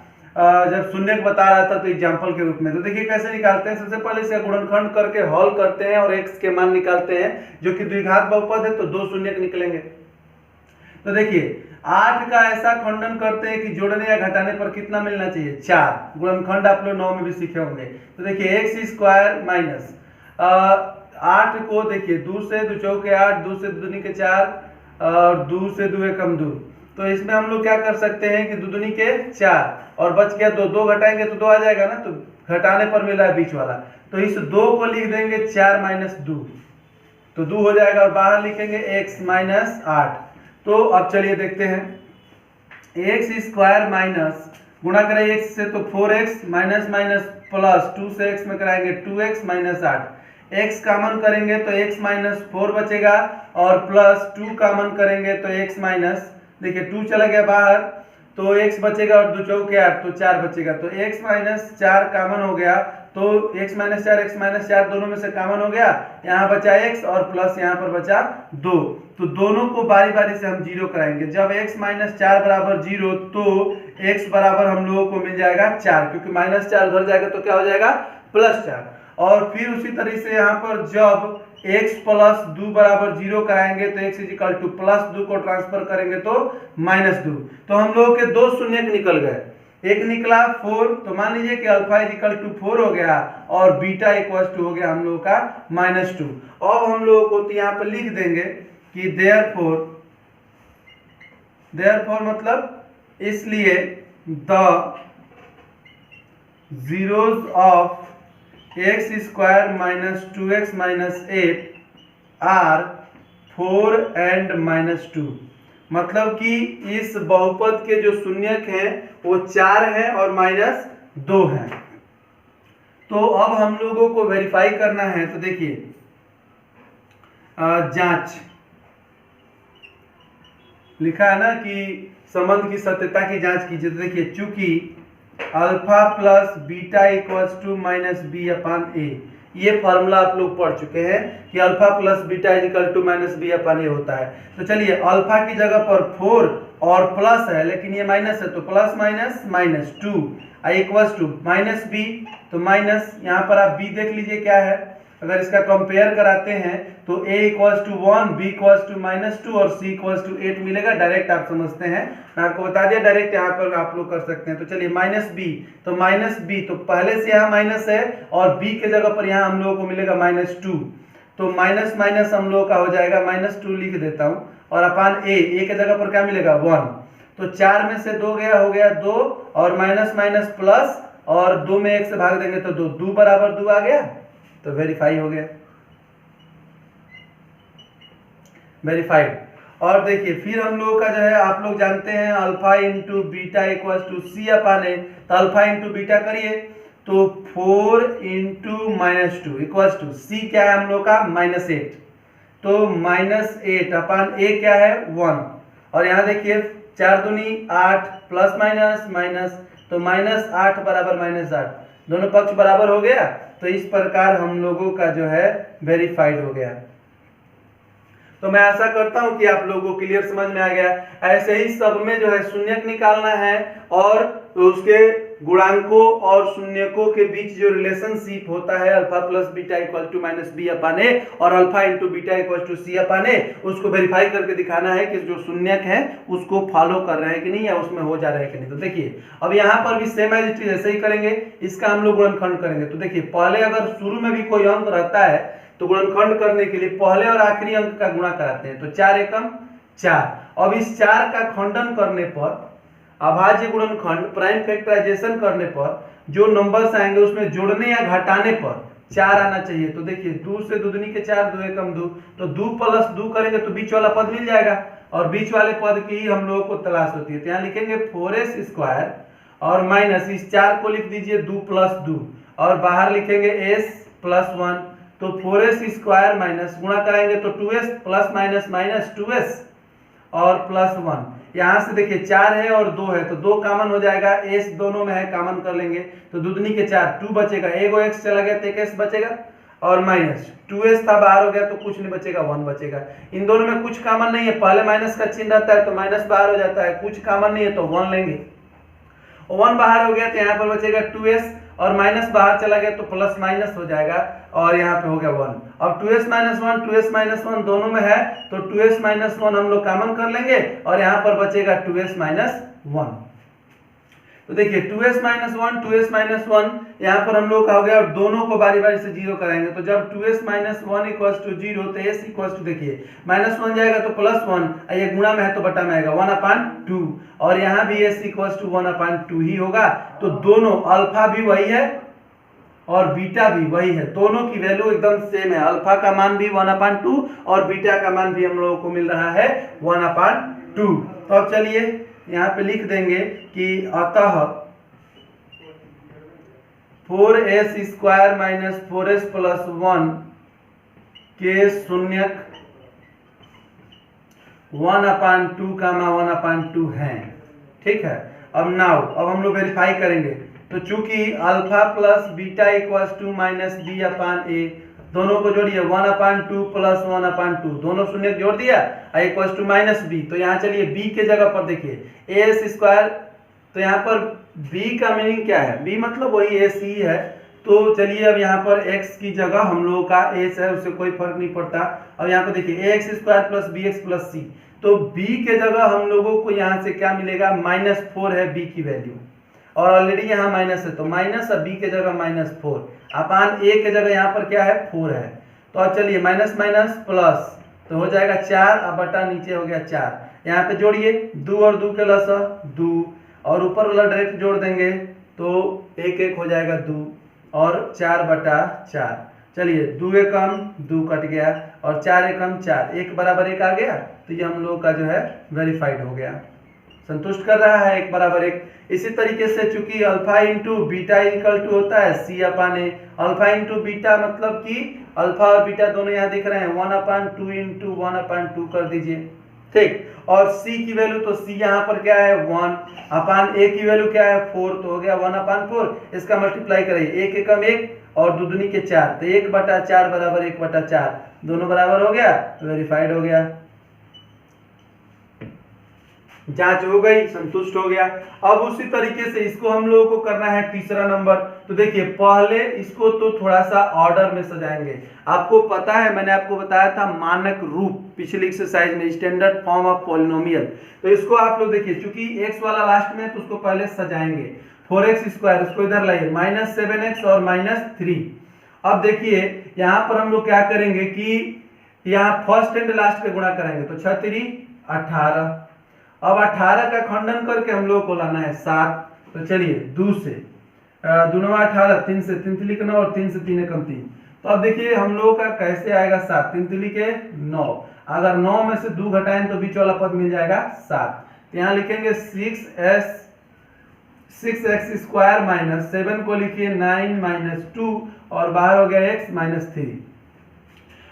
S1: जब शून्य बता रहा था तो एग्जांपल के रूप में। तो देखिए कैसे निकालते हैं, सबसे पहले इसका गुणनखंड करके हल करते हैं और x के मान निकालते हैं, जो कि द्विघात बहुपद है तो 2 शून्य निकलेंगे। तो देखिए 8 का ऐसा खंडन करते हैं कि जोड़ने या घटाने पर कितना मिलना चाहिए 4। गुणनखंड आप लोग 9 में भी सीखे होंगे। तो देखिए एक्स स्क्वायर माइनस 8 को देखिए 2 से 2 चौके 8, 2 से 2 दूनी के 4 और 2 से 2 कम 2। तो इसमें हम लोग क्या कर सकते हैं कि 2 दूनी के 4 और बच गया 2, 2 घटाएंगे तो 2 आ जाएगा ना, तो घटाने पर मिला है बीच वाला, तो इस 2 को लिख देंगे 4 माइनस 2, तो 2 हो जाएगा और बाहर लिखेंगे x माइनस 8। तो अब चलिए देखते हैं एक्स स्क्वायर माइनस गुणा करें x से तो 4x माइनस माइनस प्लस 2 से x में कराएंगे 2x माइनस 8। x कॉमन करेंगे तो x माइनस 4 बचेगा और प्लस 2 कॉमन करेंगे तो x माइनस, देखिए 2 चला गया बाहर तो x बचेगा और 2 चौके 8 तो 4 बचेगा, तो x माइनस 4 कॉमन हो गया, तो x माइनस 4 दोनों में से कॉमन हो गया, यहाँ बचा x और प्लस यहाँ पर बचा 2। तो दोनों को बारी बारी से हम जीरो कराएंगे। जब x माइनस 4 बराबर 0 तो x बराबर हम लोगों को मिल जाएगा 4, क्योंकि माइनस 4 उधर जाएगा तो क्या हो जाएगा प्लस 4। और फिर उसी तरीके से यहाँ पर जब x प्लस 2 बराबर 0 कराएंगे तो x is equal two plus 2 को ट्रांसफर करेंगे तो माइनस 2। तो हम लोगों के 2 शून्य निकल गए, एक निकला 4, तो मान लीजिए कि अल्फा इज इक्वल टू 4 हो गया और बीटा इक्वल टू हो गया हम लोगों का -2। अब हम लोगों को तो यहाँ पर लिख देंगे कि देयरफॉर मतलब इसलिए the zeros of x square minus 2x minus 8 are 4 and -2। मतलब कि इस बहुपद के जो शून्यक हैं वो 4 है और -2 है। तो अब हम लोगों को वेरीफाई करना है। तो देखिए जांच लिखा है ना कि संबंध की सत्यता की जांच कीजिए। तो देखिए चूंकि alpha plus beta equals to minus B upon a, ये फॉर्मूला आप लोग पढ़ चुके हैं कि alpha plus beta is equal to minus B upon a होता है। तो चलिए अल्फा की जगह पर 4 और प्लस है लेकिन ये माइनस है, तो plus minus minus 2 equals to minus B, तो माइनस यहाँ पर आप बी देख लीजिए क्या है, अगर इसका कंपेयर कराते हैं तो a equals to 1, b equals to -2 और c इक्वल्स टू 8 मिलेगा। डायरेक्ट आप समझते हैं, मैं आपको बता दिया, डायरेक्ट यहाँ पर आप लोग कर सकते हैं। तो चलिए -b, तो -b तो पहले से यहाँ माइनस है और b के जगह पर यहाँ हम लोगों को मिलेगा -2, तो माइनस माइनस हम लोग का हो जाएगा -2 लिख देता हूँ, और अपान a के जगह पर क्या मिलेगा 1, तो 4 में से 2 गया, हो गया 2, और माइनस माइनस प्लस, और 2 में 1 से भाग देंगे तो 2 बराबर 2 आ गया, तो वेरीफाई हो गया, वेरीफाइड। और देखिए फिर हम लोग का जो है, आप लोग जानते हैं alpha into beta equals to c upon a, तो अल्फा इंटू बीटा करिए तो 4 इंटू -2 इक्वल्स टू सी क्या है हम लोग का -8, तो -8 अपान ए क्या है 1, और यहाँ देखिए 4 दूनी 8 प्लस माइनस माइनस, तो -8 बराबर -8, दोनों पक्ष बराबर हो गया। तो इस प्रकार हम लोगों का जो है वेरीफाइड हो गया। तो मैं आशा करता हूं कि आप लोगों को क्लियर समझ में आ गया। ऐसे ही सब में जो है शून्यक निकालना है, और उसके गुणांकों और शून्यकों के बीच जो रिलेशनशिप होता है alpha plus beta equal to -b upon ए और alpha into beta equal to c upon A, उसको वेरीफाई करके दिखाना है कि जो शून्यक है उसको फॉलो कर रहे हैं कि नहीं, या उसमें हो जा रहा है कि नहीं। तो देखिए अब यहाँ पर भी सेम एज इट इज ऐसे ही करेंगे, इसका हम लोग गुणनखंड करेंगे। तो देखिए पहले अगर शुरू में भी कोई अंक रहता है तो गुणनखंड करने के लिए पहले और आखिरी अंक का गुणा कराते हैं, तो 4 एकम 4। अब इस 4 का खंडन करने पर, अभाज्य गुणनखंड प्राइम फैक्टराइजेशन करने पर जो नंबर्स आएंगे उसमें जोड़ने या घटाने पर 4 आना चाहिए। तो देखिए 2 से 2 दूनी के 4, 2 एकम 2, तो 2 प्लस 2 करेंगे तो बीच वाला पद मिल जाएगा, और बीच वाले पद की ही हम लोगों को तलाश होती है। तो यहाँ लिखेंगे 4s स्क्वायर और माइनस इस 4 को लिख दीजिए 2 प्लस 2, और बाहर लिखेंगे s प्लस 1, तो 4s स्क्वायर माइनस गुणा कराएंगे तो 2s plus minus minus 2s और प्लस 1। यहाँ से देखिए 4 है और 2 है, तो 2 कॉमन हो जाएगा, s दोनों में है, कॉमन कर लेंगे तो दूधनी के 4, 2 बचेगा, एगो x चला गया तो एक s बचेगा, और माइनस 2s था बाहर हो गया तो कुछ नहीं बचेगा, 1 बचेगा। इन दोनों में कुछ कॉमन नहीं है, पहले माइनस का चिन्ह रहता है तो माइनस बाहर हो जाता है, कुछ कॉमन नहीं है तो 1 लेंगे, 1 बाहर हो गया तो यहाँ पर बचेगा 2s, और माइनस बाहर चला गया तो प्लस माइनस हो जाएगा, और यहाँ पे हो गया 1। अब 2s माइनस 1 2s माइनस 1 दोनों में है तो 2s माइनस 1 हम लोग कॉमन कर लेंगे, और यहाँ पर बचेगा 2s माइनस 1। तो देखिए 2s माइनस 1 2s माइनस 1 यहाँ पर हम लोग का हो गया, और दोनों को बारी बारी से जीरो कराएंगे। तो जब 2s माइनस 1 इक्वल्स टू 0 तो s इक्वल्स टू, देखिए -1 जाएगा तो +1, ये गुणा में है तो बटा में आएगा 1/2, और यहाँ भी s इक्वल्स टू 1/2 ही होगा। तो दोनों अल्फा भी वही है और बीटा भी वही है, दोनों की वैल्यू एकदम सेम है। अल्फा का मान भी 1/2 और बीटा का मान भी हम लोगों को मिल रहा है 1/2। तो अब चलिए यहाँ पे लिख देंगे कि अतः 4s square minus 4s plus 1 के शून्यक 1/2 कामा 1/2 है, ठीक है। अब नाउ अब हम लोग वेरीफाई करेंगे, तो चूंकि alpha plus beta equals to -b upon a, दोनों को जोड़िए 1/2 प्लस 1/2, दोनों शून्य जोड़ दिया, इक्वल्स टू -b। तो यहाँ चलिए b के जगह पर देखिए as स्क्वायर, तो यहाँ पर b का मीनिंग क्या है, b मतलब वही ac है। तो चलिए अब यहाँ पर x की जगह हम लोगों का s है, उससे कोई फर्क नहीं पड़ता। अब यहाँ पर देखिए ax square plus bx plus c, तो b के जगह हम लोगों को यहाँ से क्या मिलेगा, -4 है b की वैल्यू, और ऑलरेडी यहाँ माइनस है तो माइनस, अब b के जगह -4 अपान a के जगह यहाँ पर क्या है 4 है। तो अब चलिए माइनस माइनस प्लस, तो हो जाएगा 4, अब बटा नीचे हो गया 4, यहाँ पे जोड़िए 2 और 2 के लसा 2, और ऊपर वाला डायरेक्ट जोड़ देंगे तो 1 1 हो जाएगा 2 और 4/4। चलिए 2 एकम 2 कट गया और 4 एकम 4, 1 बराबर 1 आ गया, तो ये हम लोग का जो है वेरीफाइड हो गया, संतुष्ट कर रहा है 1 बराबर 1। इसी तरीके से चूंकि alpha into beta equal to होता है c upon a, alpha into beta मतलब कि अल्फा और बीटा दोनों यहाँ दिख रहे हैं, 1/2 इंटू 1/2 कर दीजिए, ठीक। और c की वैल्यू, तो c यहाँ पर क्या है 1 अपान a की वैल्यू क्या है 4, तो हो गया 1/4। इसका मल्टीप्लाई करिए 1 एकम 1 और दूनी के 4, तो 1/4 बराबर 1/4, दोनों बराबर हो गया, वेरीफाइड हो गया। जांच हो गई, संतुष्ट हो गया। अब उसी तरीके से इसको हम लोगों को करना है तीसरा नंबर। तो देखिए पहले इसको तो थोड़ा सा ऑर्डर में सजाएंगे। आपको पता है मैंने आपको बताया था मानक रूप पिछली एक्सरसाइज में, स्टैंडर्ड फॉर्म ऑफ पॉलिनोमियल। तो इसको आप लोग देखिए, चूंकि x वाला लास्ट में है तो उसको पहले सजाएंगे। 4x² उसको इधर लाइए, -7x और -3। अब देखिए यहाँ पर हम लोग क्या करेंगे कि यहाँ फर्स्ट एंड लास्ट का गुणा करेंगे तो 6 3 18। अब 18 का खंडन करके हम लोग को लाना है 7। तो चलिए 2 से 2 9 18, 3 से 3 3 9 और 3 से 3 कम 3। तो अब देखिए हम लोगों का कैसे आएगा 7, 3 3 के 9। अगर 9 में से 2 घटाएं तो बीच वाला पद मिल जाएगा 7। तो यहाँ लिखेंगे 6x² माइनस 7 को लिखिए 9 - 2 और बाहर हो गया x -3।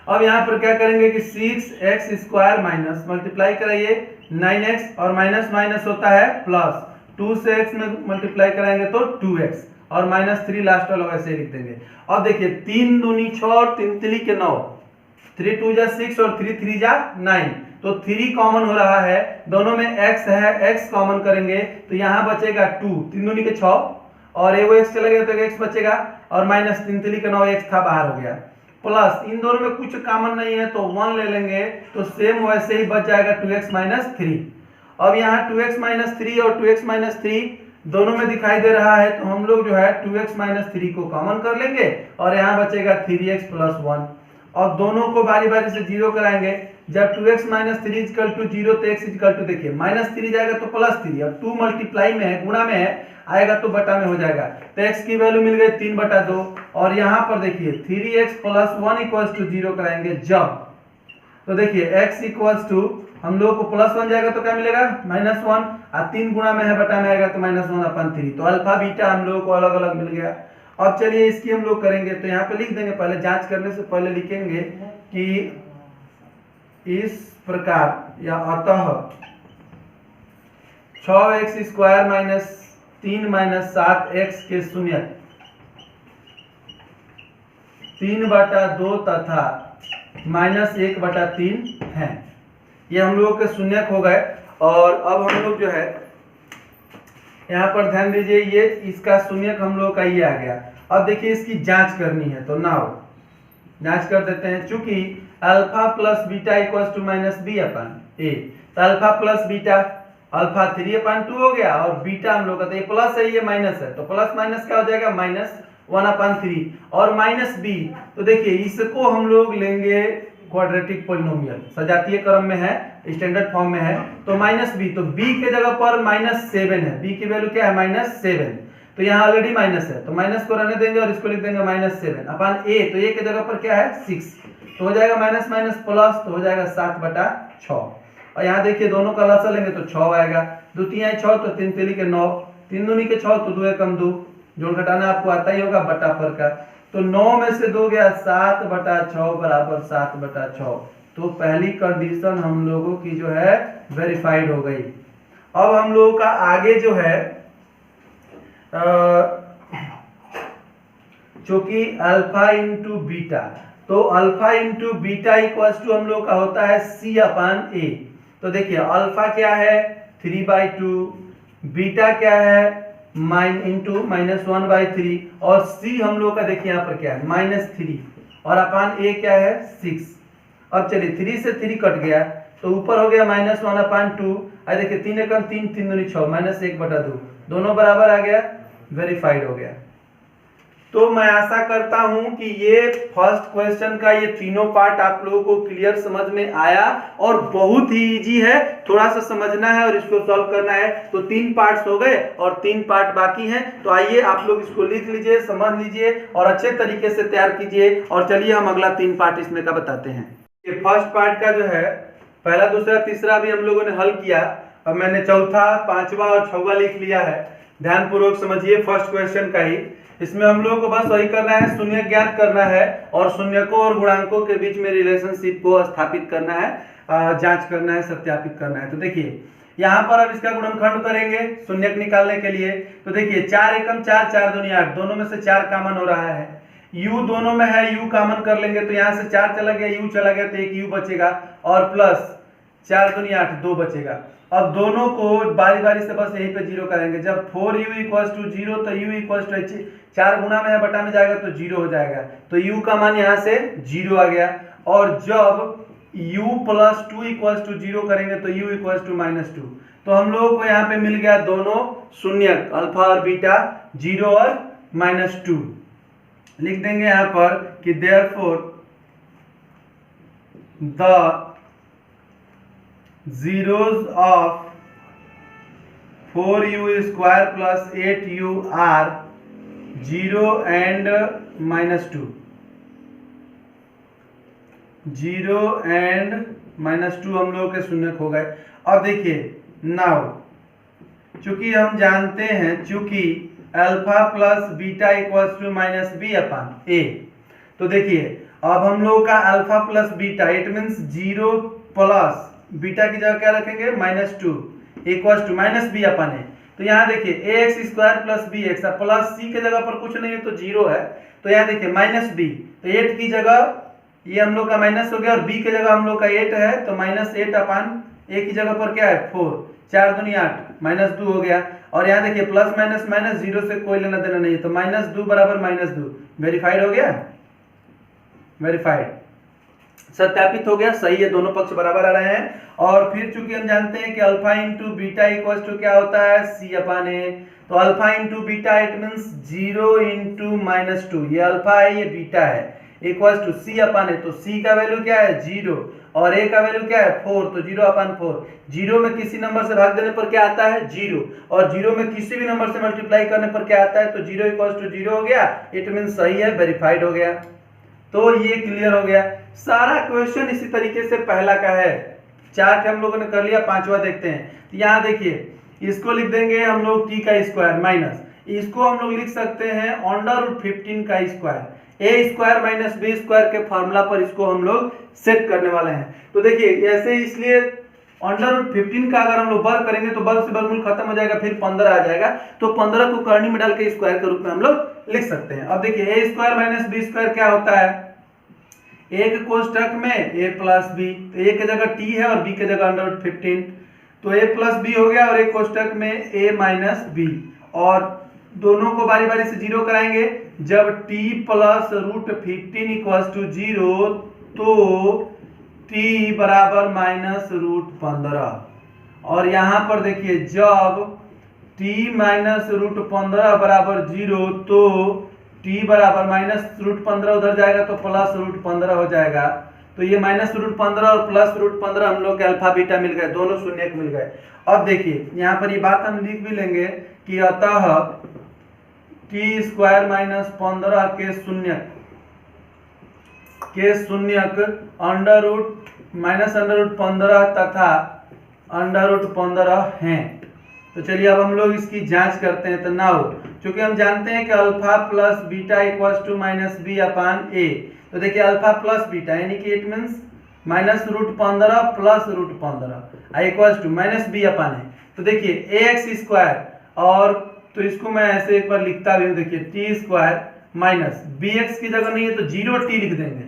S1: अब यहाँ पर क्या करेंगे कि 6x² माइनस मल्टीप्लाई कराइए 9x और माइनस माइनस होता है प्लस, 2 से x में मल्टीप्लाई कराएंगे तो 2x और -3 लास्ट वाला वैसे ही लिख देंगे। अब देखिए 3 दूनी 6 और 3 3 के 9, 3 2 जा 6 और 3 3 जा 9। तो 3 कॉमन हो रहा है, दोनों में x है, x कॉमन करेंगे तो यहाँ बचेगा 2, 3 दूनी के 6 और एगो x चला गया तो x बचेगा और -3 3 के 9 x था बाहर हो गया, प्लस इन दोनों में कुछ कॉमन नहीं है तो 1 ले लेंगे तो सेम वैसे ही बच जाएगा 2x - 3। अब यहाँ 2x - 3 और 2x - 3 दोनों में दिखाई दे रहा है तो हम लोग जो है 2x - 3 को कॉमन कर लेंगे और यहाँ बचेगा 3x + 1। और दोनों को बारी बारी से 0 कराएंगे। जब 2x - 3 = 0 तो x = देखिए -3 जाएगा तो +3 और 2 मल्टीप्लाई में है, गुणा में है, आएगा तो बटा में हो जाएगा। तो x की वैल्यू मिल गई 3/2 और यहाँ पर देखिए 3x + 1 = 0 कराएंगे जब, तो देखिए x = हम लोग को +1 जाएगा तो क्या मिलेगा -1 और 3 गुणा में है बटा में आएगा तो -1/3। तो अल्फा बीटा हम लोगों को अलग अलग मिल गया। अब चलिए इसकी हम लोग करेंगे तो यहाँ पे लिख देंगे, पहले जांच करने से पहले लिखेंगे कि इस प्रकार या अतः 6x² - 3 - 7x के शून्य 3/2 तथा -1/3 है। ये हम लोगों के शून्यक हो गए। और अब हम लोग जो है यहाँ पर ध्यान दीजिए, ये इसका शून्यक हम लोग का ये आ गया। अब देखिए इसकी जांच करनी है तो नाउ जांच कर देते हैं। चूंकि अल्फा प्लस बीटा = -b/a, तो अल्फा प्लस बीटा अल्फा 3/2 हो गया और बीटा हम लोग का, तो ये प्लस है ये माइनस है तो प्लस माइनस क्या हो जाएगा -1/3 और -b। तो देखिए इसको हम लोग लेंगे क्वाड्रेटिक पॉलिनोमियल, सजातीय क्रम में है, स्टैंडर्ड फॉर्म में है तो -b, तो b के जगह पर -7 है, b की वैल्यू क्या है -7, तो यहाँ ऑलरेडी माइनस है तो माइनस को रहने देंगे और इसको लिख देंगे -7/a, तो a के जगह पर क्या है 6, तो हो जाएगा माइनस माइनस प्लस, तो हो जाएगा 7/6। और यहाँ देखिए दोनों का लसा लेंगे तो 6 आएगा, 2 3 6 तो 3 3 के 9, 3 दूनी के 6 तो 2 एकम 2, जोड़ घटाना आपको आता ही होगा बटा पर का, तो 9 में से 2 गया 7/6 बराबर 7/6। तो पहली कंडीशन हम लोगों की जो है वेरीफाइड हो गई। अब हम लोगों का आगे जो है चूंकि अल्फा इंटू बीटा, तो अल्फा इंटू बीटा = हम लोग का होता है c/a। तो देखिए अल्फा क्या है 3/2, बीटा क्या है -1/3 और c हम लोग का देखिए यहाँ पर क्या है -3 और a क्या है 6। अब चलिए 3 से 3 कट गया तो ऊपर हो गया -1/2, देखिए 3 एकम 3 3 दूनी 6 -1/2, दोनों बराबर आ गया, वेरीफाइड हो गया। तो मैं आशा करता हूं कि ये फर्स्ट क्वेश्चन का ये तीनों पार्ट आप लोगों को क्लियर समझ में आया और बहुत ही इजी है, थोड़ा सा समझना है और इसको सॉल्व करना है। तो 3 पार्ट्स हो गए और 3 पार्ट बाकी हैं, तो आइए आप लोग इसको लिख लीजिए, समझ लीजिए और अच्छे तरीके से तैयार कीजिए। और चलिए हम अगला 3 पार्ट इसमें का बताते हैं। ये फर्स्ट पार्ट का जो है पहला दूसरा तीसरा भी हम लोगों ने हल किया, अब मैंने चौथा पांचवा और छठवां लिख लिया है। ध्यानपूर्वक समझिए फर्स्ट क्वेश्चन का ही, इसमें हम लोगों को बस वही करना है, शून्य ज्ञात करना है और शून्यकों और गुणांकों के बीच में रिलेशनशिप को स्थापित करना है, जांच करना है, सत्यापित करना है। तो देखिए यहाँ पर अब इसका गुणनखंड करेंगे शून्यक निकालने के लिए। तो देखिए 4 एकम 4 4 दूनी 8, दोनों में से 4 कॉमन हो रहा है, u दोनों में है, u कॉमन कर लेंगे तो यहाँ से 4 चला गया, u चला गया तो एक u बचेगा और प्लस 4 दूनी 8 2 बचेगा। अब दोनों को बारी बारी से बस यहीं पे जीरो करेंगे। जब 4u इक्वल्स टू जीरो तो u इक्वल्स टू 4 गुना में है बटा में जाएगा तो जीरो हो जाएगा, तो u का मान यहाँ से जीरो आ गया। और जब u plus two equals to zero करेंगे तो u इक्वल्स टू -2, तो हम लोगों को यहाँ पे मिल गया दोनों शून्यक अल्फा और बीटा, जीरो और -2। लिख देंगे यहाँ पर कि therefore the zeros of 4u square plus 8u are 0 and -2, 0 and -2 हम लोग के शून्यक हो गए। अब देखिए नाउ चूंकि हम जानते हैं चूंकि alpha plus beta equals to -b upon a, तो देखिए अब हम लोग का alpha plus beta it means 0 plus beta की जगह क्या रखेंगे -2 इक्वल्स टू -b अपन है। तो यहाँ देखिए ax square plus bx, plus c के जगह पर कुछ नहीं है तो 0 है, तो यहाँ देखिए -b, तो 8 की जगह ये हम लोग का माइनस हो गया और b के जगह हम लोग का 8 है तो -8 अपन a की जगह पर क्या है 4, 4 दूनी 8, -2 हो गया। और यहाँ देखिए प्लस माइनस माइनस जीरो से कोई लेना देना नहीं है, तो -2 बराबर -2 वेरीफाइड हो गया, वेरीफाइड सत्यापित हो गया, सही है, दोनों पक्ष बराबर आ रहे हैं। और फिर चूंकि हम जानते हैं कि alpha into beta equals to क्या होता है c अपन a, तो alpha into beta it means 0 into -2, ये अल्फा है ये बीटा है, equals to c upon a, तो c का वैल्यू क्या है 0 और a का वैल्यू क्या है 4, तो 0 अपन 4, 0 में किसी नंबर से भाग देने पर क्या आता है 0 और 0 में किसी भी नंबर से मल्टीप्लाई करने पर क्या आता है, तो 0 इक्वल्स टू 0 हो गया, इट मींस सही है, वेरीफाइड हो गया। तो ये क्लियर हो गया। सारा क्वेश्चन इसी तरीके से पहला का है, 4 हम लोगों ने कर लिया, 5वां देखते हैं। तो यहाँ देखिए इसको लिख देंगे हम लोग t का स्क्वायर माइनस, इसको हम लोग लिख सकते हैं √15 का square, a square minus b square के फॉर्मूला पर इसको हम लोग सेट करने वाले हैं। तो देखिए ऐसे इसलिए √15 का अगर हम लोग वर्ग करेंगे तो वर्ग से वर्गमूल खत्म हो जाएगा, फिर 15 आ जाएगा, तो 15 को करनी में डाल के स्क्वायर के रूप में हम लोग लिख सकते हैं। अब देखिए a square minus b square क्या होता है, एक कोष्ठक में a प्लस b, तो a की जगह t है और b की जगह √15, तो a प्लस b हो गया और एक कोष्ठक में a माइनस b, और दोनों को बारी बारी से जीरो कराएंगे। जब t प्लस √15 इक्वल्स टू 0 तो t बराबर -√15, और यहाँ पर देखिए जब t माइनस √15 बराबर 0 तो t बराबर -√15 उधर जाएगा तो प्लस √15 हो जाएगा, तो ये -√15 और प्लस √15 हम लोग के अल्फा बीटा मिल गए, दोनों शून्यक मिल गए। अब देखिए यहाँ पर ये बात हम लिख भी लेंगे कि अतः t स्क्वायर माइनस 15 के शून्यक √15 तथा √15 हैं। तो चलिए अब हम लोग इसकी जांच करते हैं। तो नाउ चूंकि हम जानते हैं कि alpha plus beta equals to -b upon a, तो देखिए अल्फा प्लस बीटा यानी कि it means -√15 plus √15 equals to -b upon a, तो देखिए ax स्क्वायर, और तो इसको मैं ऐसे एक बार लिखता भी हूँ, देखिए टी स्क्वायर माइनस bx की जगह नहीं है तो 0t लिख देंगे,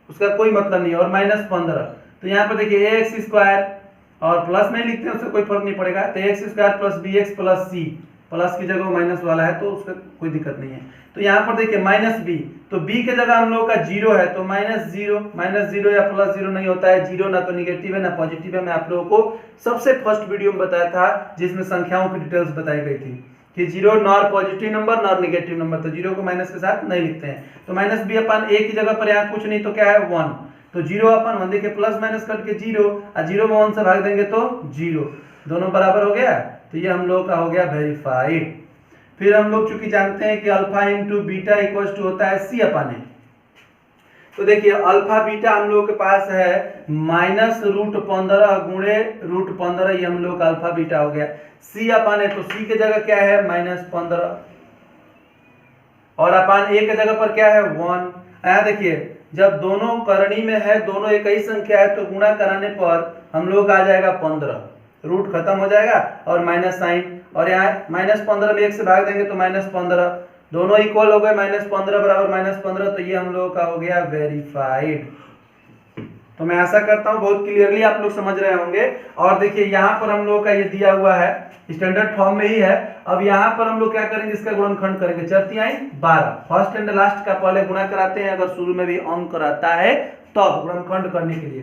S1: उसका कोई मतलब नहीं है, और -15, तो यहाँ पर देखिए ax स्क्वायर और प्लस में लिखते हैं उससे कोई फर्क नहीं पड़ेगा, तो x square plus bx plus c, plus की जगह माइनस वाला है तो उसका कोई दिक्कत नहीं है। तो यहाँ पर देखिए -b, तो b के जगह हम लोग का 0 है तो -0 या प्लस 0 नहीं होता है, 0 ना तो निगेटिव है ना पॉजिटिव है। मैं आप लोगों को सबसे फर्स्ट वीडियो में बताया था जिसमें संख्याओं की डिटेल्स बताई गई थी कि 0 nor positive number nor negative number, तो 0 को माइनस के साथ नहीं लिखते हैं। तो -b अपान a की जगह पर यहाँ कुछ नहीं तो क्या है 1, तो 0 अपन 1, देखिए प्लस माइनस कट के 0 और 0 में 1 से भाग देंगे तो 0, दोनों बराबर हो गया, तो ये हम लोग का हो गया वेरीफाइड। फिर हम लोग चूंकि जानते हैं कि alpha into beta equals to होता है c अपान a, तो देखिए अल्फा बीटा हम लोग के पास है -√15 गुणे √15, ये हम लोग का अल्फा बीटा हो गया। c अपान a, तो c के जगह क्या है -15 और अपान a के जगह पर क्या है 1। यहाँ देखिए जब दोनों करनी में है, दोनों एक ही संख्या है, तो गुणा कराने पर हम लोग आ जाएगा 15, रूट खत्म हो जाएगा और माइनस साइन, और यहाँ -15 में 1 से भाग देंगे तो -15, दोनों इक्वल हो गए, -15 बराबर -15, तो ये हम लोग का हो गया वेरीफाइड। तो मैं आशा करता हूँ बहुत क्लियरली आप लोग समझ रहे होंगे। और देखिए यहाँ पर हम लोग का ये दिया हुआ है, स्टैंडर्ड फॉर्म में ही है। अब यहाँ पर हम लोग क्या करेंगे, इसका गुणनखंड करेंगे। 4 तिहाई 12, फर्स्ट एंड लास्ट का पहले गुणा कराते हैं, अगर शुरू में भी अंक रहता है तब गुणनखंड करने के लिए।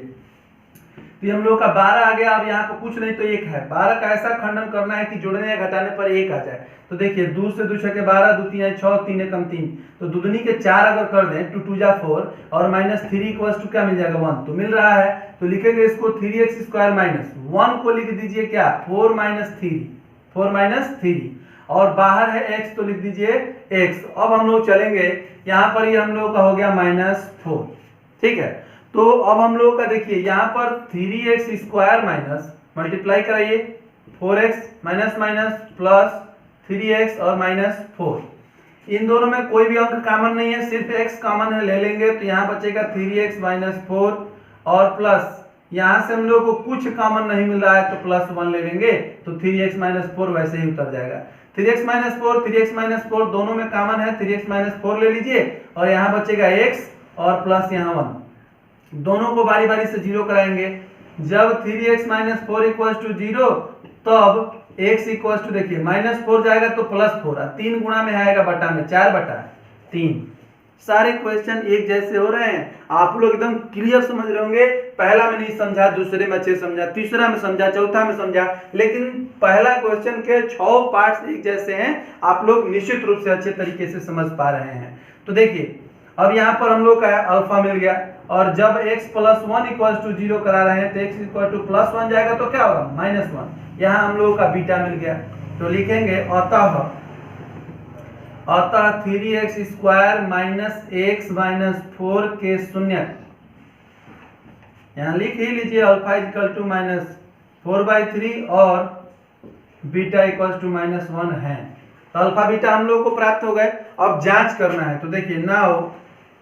S1: तो हम लोग का 12 आ गया। अब यहाँ पर कुछ नहीं तो 1 है। 12 का ऐसा खंडन करना है कि जोड़ने या घटाने पर 1 आ जाए। तो देखिए 2 से 2 छके 12, 2 तिहाई 6, 3 एकम 3, तो दुदनी के 4 अगर कर दें, 2 2 जा 4 और -3 इक्वल्स टू क्या मिल जाएगा, 1 तो मिल रहा है। तो लिखेंगे इसको 3x² माइनस 1 को लिख दीजिए क्या, 4 माइनस 3 और बाहर है x तो लिख दीजिए x। अब हम लोग चलेंगे यहाँ पर, ये हम लोग का हो गया -4, ठीक है। तो अब हम लोग का देखिए यहाँ पर 3x² माइनस मल्टीप्लाई कराइए 4x minus minus plus 3x और -4, इन दोनों में कोई भी अंक कॉमन नहीं है, सिर्फ x कॉमन है, ले लेंगे तो यहाँ बचेगा 3x माइनस 4 और प्लस यहाँ से हम लोग को कुछ कॉमन नहीं मिल रहा है तो +1 ले लेंगे, तो 3x माइनस 4 वैसे ही उतर जाएगा। 3x माइनस 4 दोनों में कॉमन है, 3x माइनस 4 ले लीजिए और यहाँ बचेगा x और प्लस यहाँ 1, दोनों को बारी बारी से 0 कराएंगे। जब 3x माइनस 4 इक्वल्स टू 0 तब x इक्वल्स टू देखिए -4 जाएगा तो +4, 3 गुणा में आएगा बटा में, 4/3। सारे क्वेश्चन एक जैसे हो रहे हैं, आप लोग एकदम क्लियर समझ रहे होंगे। पहला में नहीं समझा, दूसरे में अच्छे समझा, तीसरा में समझा, चौथा में समझा, लेकिन पहला क्वेश्चन के 6 पार्ट्स एक जैसे हैं, आप लोग निश्चित रूप से अच्छे तरीके से समझ पा रहे हैं। तो देखिए अब यहाँ पर हम लोग का है अल्फा मिल गया, और जब x + 1 इक्वल्स टू 0 करा रहे हैं तो x इक्वल टू +1 जाएगा तो क्या होगा, -1। यहाँ हम लोगों का बीटा मिल गया, तो लिखेंगे अतः 3x² माइनस x माइनस 4 के शून्य, यहाँ लिख ही लीजिए अल्फा इक्वल टू -4/3 और बीटा इक्वल टू -1 है। तो अल्फा बीटा हम लोग को प्राप्त हो गए। अब जांच करना है, तो देखिए नाउ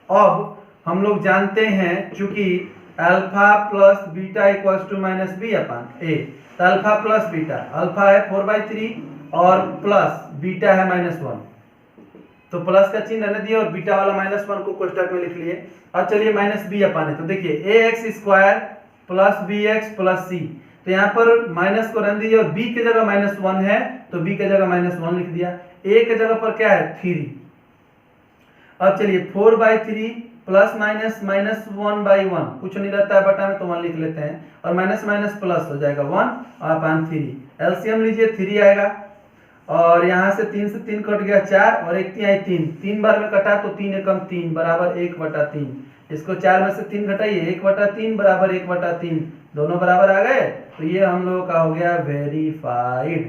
S1: अब हम लोग जानते हैं चूंकि alpha plus beta equals to -b/a, तो अल्फा प्लस बीटा, अल्फा है 4/3 और प्लस बीटा है -1, तो प्लस का चिन्ह रहने दिया और बीटा वाला -1 को कोष्टक में लिख लिए। अब चलिए -b/a, तो देखिए ax² plus bx plus c, तो यहाँ पर माइनस को रहने दीजिए और b के जगह -1 है तो b के जगह -1 लिख दिया, a के जगह पर क्या है 3। अब चलिए 4/3 प्लस माइनस -1/1, कुछ नहीं रहता है बटा में तो 1 लिख लेते हैं, और माइनस माइनस प्लस हो जाएगा 1/3। एलसीएम लीजिए 3 आएगा, और यहाँ से 3 से 3 कट गया 4 और 1 तिहाई 3, 3 बार में कटा तो 3 एकम 3 बराबर 1/3। इसको 4 में से 3 घटाइए, 1/3 बराबर 1/3, दोनों बराबर आ गए, तो ये हम लोग का हो गया वेरीफाइड।